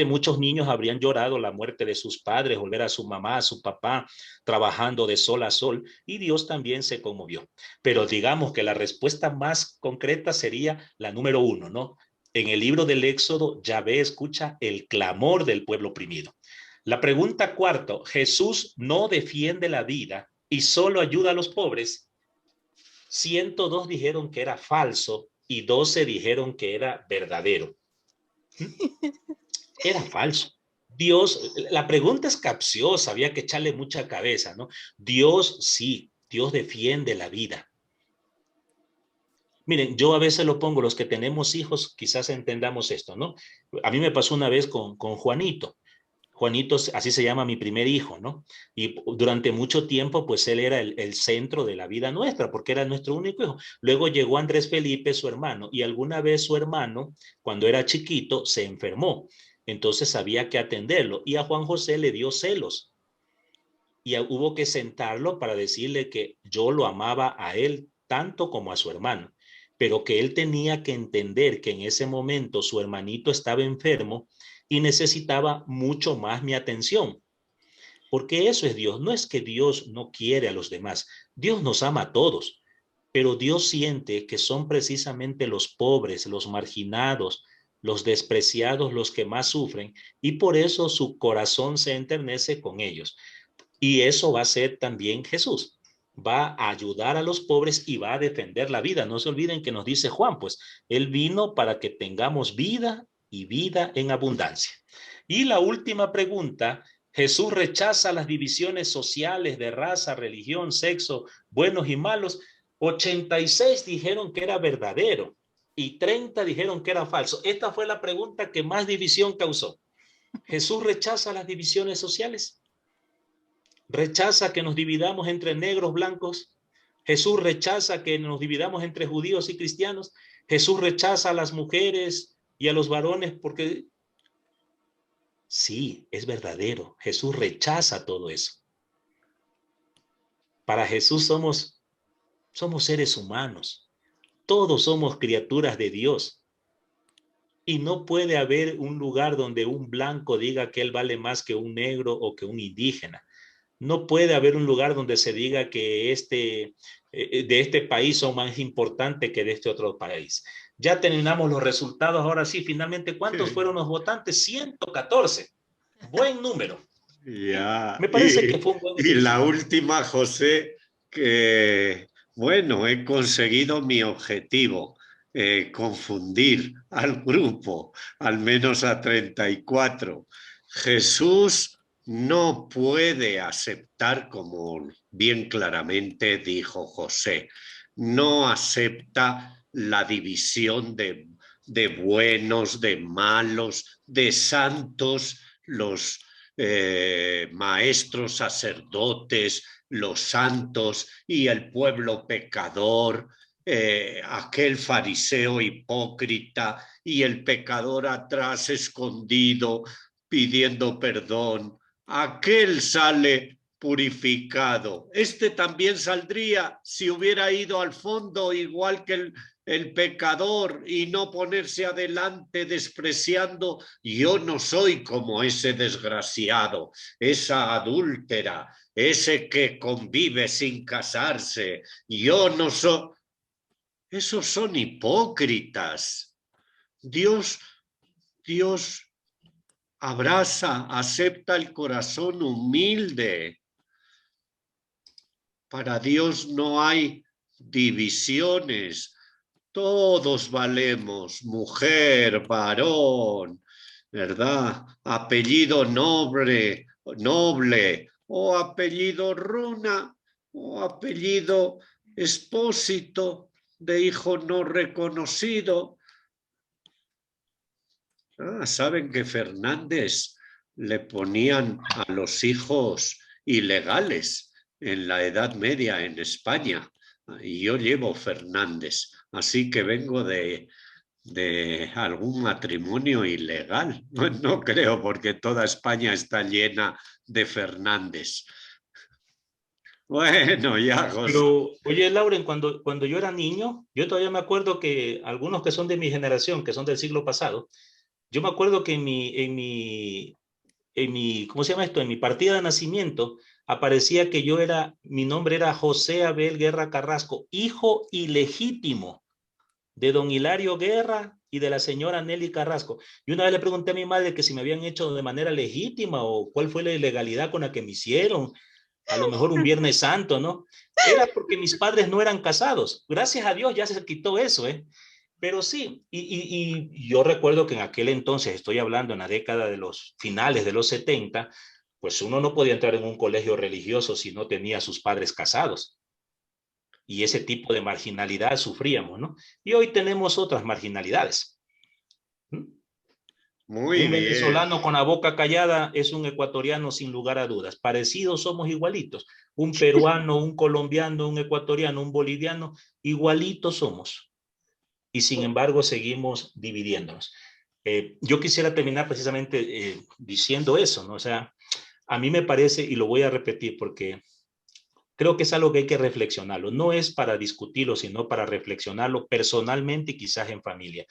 muchos niños habrían llorado la muerte de sus padres, volver a su mamá, a su papá, trabajando de sol a sol, y Dios también se conmovió. Pero digamos que la respuesta más concreta sería la número 1, ¿no? En el libro del Éxodo, Yahvé escucha el clamor del pueblo oprimido. La pregunta cuarta, ¿Jesús no defiende la vida y solo ayuda a los pobres? 102 dijeron que era falso y 12 dijeron que era verdadero. Era falso. Dios, la pregunta es capciosa, había que echarle mucha cabeza, ¿no? Dios sí, Dios defiende la vida. Miren, yo a veces lo pongo, los que tenemos hijos, quizás entendamos esto, ¿no? A mí me pasó una vez con Juanito. Juanito, así se llama mi primer hijo, ¿no? Y durante mucho tiempo, pues él era el centro de la vida nuestra, porque era nuestro único hijo. Luego llegó Andrés Felipe, su hermano, y alguna vez su hermano, cuando era chiquito, se enfermó. Entonces había que atenderlo. Y a Juan José le dio celos. Y hubo que sentarlo para decirle que yo lo amaba a él tanto como a su hermano, pero que él tenía que entender que en ese momento su hermanito estaba enfermo y necesitaba mucho más mi atención. Porque eso es Dios. No es que Dios no quiere a los demás. Dios nos ama a todos. Pero Dios siente que son precisamente los pobres, los marginados, los despreciados los que más sufren, y por eso su corazón se enternece con ellos. Y eso va a ser también Jesús. Va a ayudar a los pobres y va a defender la vida. No se olviden que nos dice Juan, pues él vino para que tengamos vida y vida en abundancia. Y la última pregunta, Jesús rechaza las divisiones sociales de raza, religión, sexo, buenos y malos. 86 dijeron que era verdadero y 30 dijeron que era falso. Esta fue la pregunta que más división causó. ¿Jesús rechaza las divisiones sociales? ¿Rechaza que nos dividamos entre negros, blancos? ¿Jesús rechaza que nos dividamos entre judíos y cristianos? ¿Jesús rechaza a las mujeres y a los varones porque... Sí, es verdadero. Jesús rechaza todo eso. Para Jesús somos seres humanos. Todos somos criaturas de Dios. Y no puede haber un lugar donde un blanco diga que él vale más que un negro o que un indígena. No puede haber un lugar donde se diga que de este país son más importantes que de este otro país. Ya terminamos los resultados. Ahora sí, finalmente, ¿cuántos fueron los votantes? 114. Buen número. Ya. Me parece que fue un buen Y la ejercicio. última, José, que bueno, he conseguido mi objetivo, confundir al grupo, al menos a 34. Jesús no puede aceptar, como bien claramente dijo José, no acepta la división de buenos, de malos, de santos, los maestros, sacerdotes, los santos y el pueblo pecador, aquel fariseo hipócrita y el pecador atrás escondido pidiendo perdón. Aquel sale purificado. Este también saldría si hubiera ido al fondo, igual que el pecador y no ponerse adelante despreciando, yo no soy como ese desgraciado, esa adúltera, ese que convive sin casarse, yo no soy... Esos son hipócritas. Dios abraza, acepta el corazón humilde. Para Dios no hay divisiones. Todos valemos, mujer, varón, ¿verdad? Apellido noble, o apellido Runa, o apellido Expósito, de hijo no reconocido. Saben que Fernández le ponían a los hijos ilegales en la Edad Media en España. Y yo llevo Fernández, así que vengo de algún matrimonio ilegal. No creo, porque toda España está llena de Fernández. Bueno, ya, José. Pero, oye, Lauren, cuando yo era niño, yo todavía me acuerdo que algunos que son de mi generación, que son del siglo pasado, yo me acuerdo que ¿cómo se llama esto? En mi partida de nacimiento aparecía que mi nombre era José Abel Guerra Carrasco, hijo ilegítimo de don Hilario Guerra y de la señora Nelly Carrasco. Y una vez le pregunté a mi madre que si me habían hecho de manera legítima o cuál fue la ilegalidad con la que me hicieron. A lo mejor un Viernes Santo, ¿no? Era porque mis padres no eran casados. Gracias a Dios ya se quitó eso, ¿eh? Pero sí, y yo recuerdo que en aquel entonces, estoy hablando en la década de los finales de los 70, pues uno no podía entrar en un colegio religioso si no tenía a sus padres casados. Y ese tipo de marginalidad sufríamos, ¿no? Y hoy tenemos otras marginalidades. Muy Un bien. venezolano con la boca callada es un ecuatoriano sin lugar a dudas. Parecidos somos igualitos. Un peruano, un colombiano, un ecuatoriano, un boliviano, igualitos somos. Y sin embargo seguimos dividiéndonos. Yo quisiera terminar precisamente diciendo eso, ¿no? O sea, a mí me parece, y lo voy a repetir porque creo que es algo que hay que reflexionarlo. No es para discutirlo, sino para reflexionarlo personalmente y quizás en familia.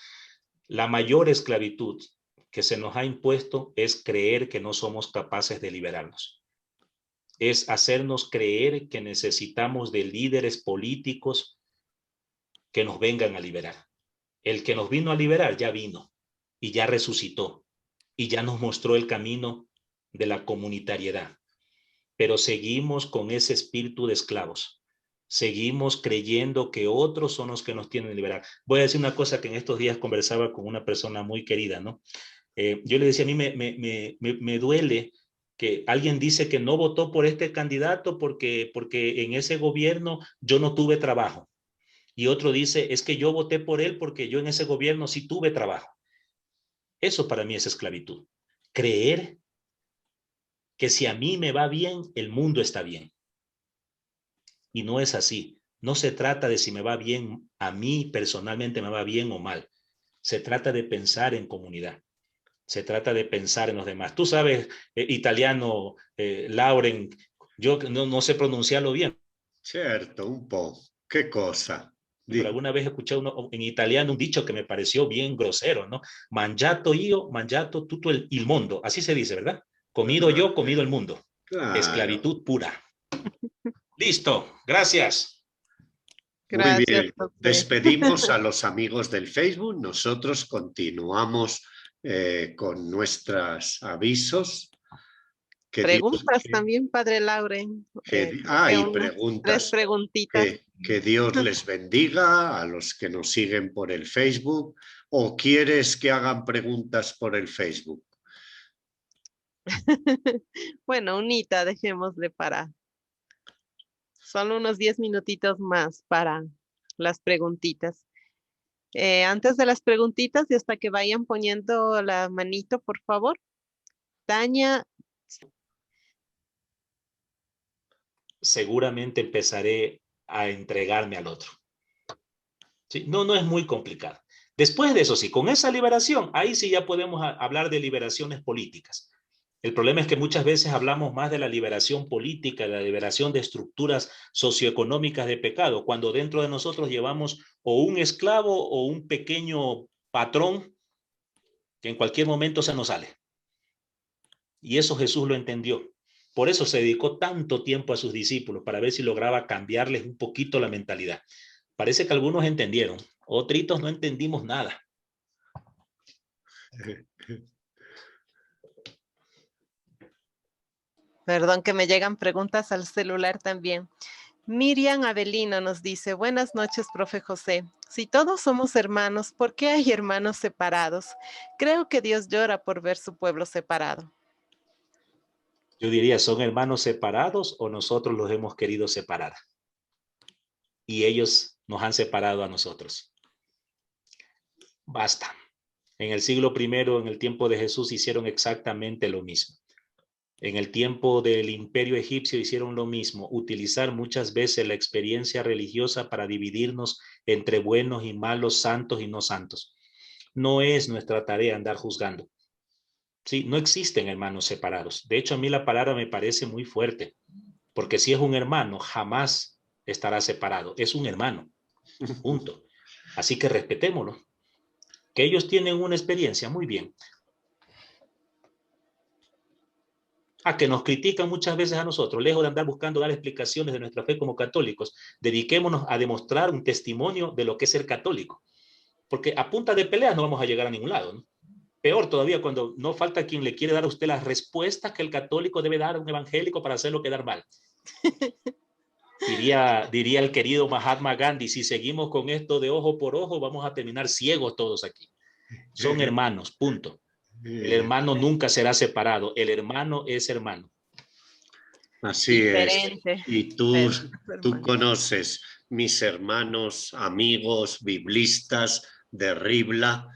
La mayor esclavitud que se nos ha impuesto es creer que no somos capaces de liberarnos. Es hacernos creer que necesitamos de líderes políticos que nos vengan a liberar. El que nos vino a liberar ya vino y ya resucitó y ya nos mostró el camino de la comunitariedad. Pero seguimos con ese espíritu de esclavos. Seguimos creyendo que otros son los que nos tienen que liberar. Voy a decir una cosa que en estos días conversaba con una persona muy querida, ¿no? Yo le decía, a mí me duele que alguien dice que no votó por este candidato porque en ese gobierno yo no tuve trabajo. Y otro dice, es que yo voté por él porque yo en ese gobierno sí tuve trabajo. Eso para mí es esclavitud. Creer que si a mí me va bien, el mundo está bien. Y no es así. No se trata de si me va bien, a mí personalmente me va bien o mal. Se trata de pensar en comunidad. Se trata de pensar en los demás. Tú sabes, italiano, Lauren, yo no sé pronunciarlo bien. Cierto, un po'. ¿Qué cosa? Pero alguna vez escuché en italiano un dicho que me pareció bien grosero, ¿no? Mangiato io, mangiato tutto il mondo. Así se dice, ¿verdad? Comido yo, comido el mundo. Claro. Esclavitud pura. Listo, gracias. Muy bien, despedimos a los amigos del Facebook. Nosotros continuamos con nuestros avisos. Preguntas también, Padre Lauren. Y preguntas. 3 preguntitas. Que Dios les bendiga a los que nos siguen por el Facebook. ¿O quieres que hagan preguntas por el Facebook? Bueno, unita, dejémosle para... Solo unos 10 minutitos más para las preguntitas. Antes de las preguntitas y hasta que vayan poniendo la manito, por favor. Tania. Seguramente empezaré a entregarme al otro. ¿Sí? No es muy complicado. Después de eso, sí, con esa liberación, ahí sí ya podemos hablar de liberaciones políticas. El problema es que muchas veces hablamos más de la liberación política, de la liberación de estructuras socioeconómicas de pecado, cuando dentro de nosotros llevamos o un esclavo o un pequeño patrón que en cualquier momento se nos sale. Y eso Jesús lo entendió. Por eso se dedicó tanto tiempo a sus discípulos, para ver si lograba cambiarles un poquito la mentalidad. Parece que algunos entendieron, otros no entendimos nada. Perdón que me llegan preguntas al celular también. Miriam Avelino nos dice, buenas noches, profe José. Si todos somos hermanos, ¿por qué hay hermanos separados? Creo que Dios llora por ver su pueblo separado. Yo diría, ¿son hermanos separados o nosotros los hemos querido separar? Y ellos nos han separado a nosotros. Basta. En el siglo I, en el tiempo de Jesús, hicieron exactamente lo mismo. En el tiempo del imperio egipcio hicieron lo mismo, utilizar muchas veces la experiencia religiosa para dividirnos entre buenos y malos, santos y no santos. No es nuestra tarea andar juzgando. Sí, no existen hermanos separados. De hecho, a mí la palabra me parece muy fuerte, porque si es un hermano, jamás estará separado. Es un hermano, punto. Así que respetémoslo. Que ellos tienen una experiencia, muy bien. A que nos critican muchas veces a nosotros, lejos de andar buscando dar explicaciones de nuestra fe como católicos, dediquémonos a demostrar un testimonio de lo que es ser católico. Porque a punta de peleas no vamos a llegar a ningún lado, ¿no? Peor todavía cuando no falta quien le quiere dar a usted las respuestas que el católico debe dar a un evangélico para hacerlo quedar mal. Diría el querido Mahatma Gandhi, si seguimos con esto de ojo por ojo, vamos a terminar ciegos todos aquí. Son hermanos, punto. El hermano nunca será separado. El hermano es hermano. Así Diferente, es. Y tú conoces mis hermanos, amigos, biblistas de Ribla.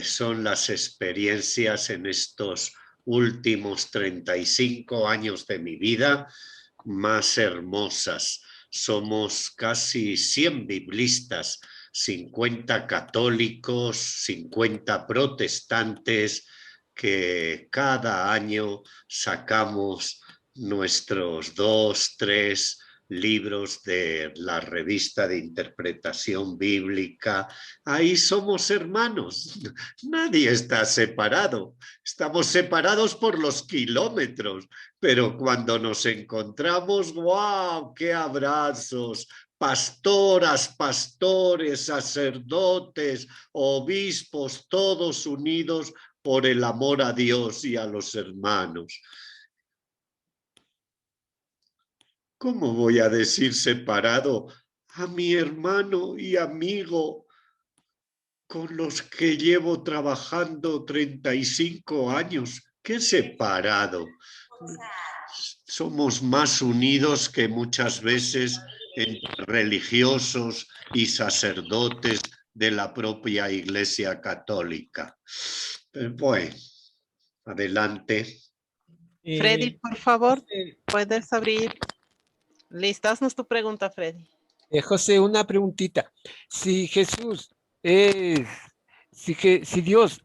Son las experiencias en estos últimos 35 años de mi vida más hermosas. Somos casi 100 biblistas, 50 católicos, 50 protestantes, que cada año sacamos nuestros 2, 3 libros de la revista de interpretación bíblica. Ahí somos hermanos, nadie está separado, estamos separados por los kilómetros, pero cuando nos encontramos, ¡wow! ¡Qué abrazos! Pastoras, pastores, sacerdotes, obispos, todos unidos por el amor a Dios y a los hermanos. ¿Cómo voy a decir separado a mi hermano y amigo con los que llevo trabajando 35 años? ¿Qué separado? Somos más unidos que muchas veces entre religiosos y sacerdotes de la propia Iglesia Católica. Bueno, adelante. Freddy, por favor, puedes abrir. Listo, haznos tu pregunta, Freddy. José, una preguntita. Si Jesús es, si Dios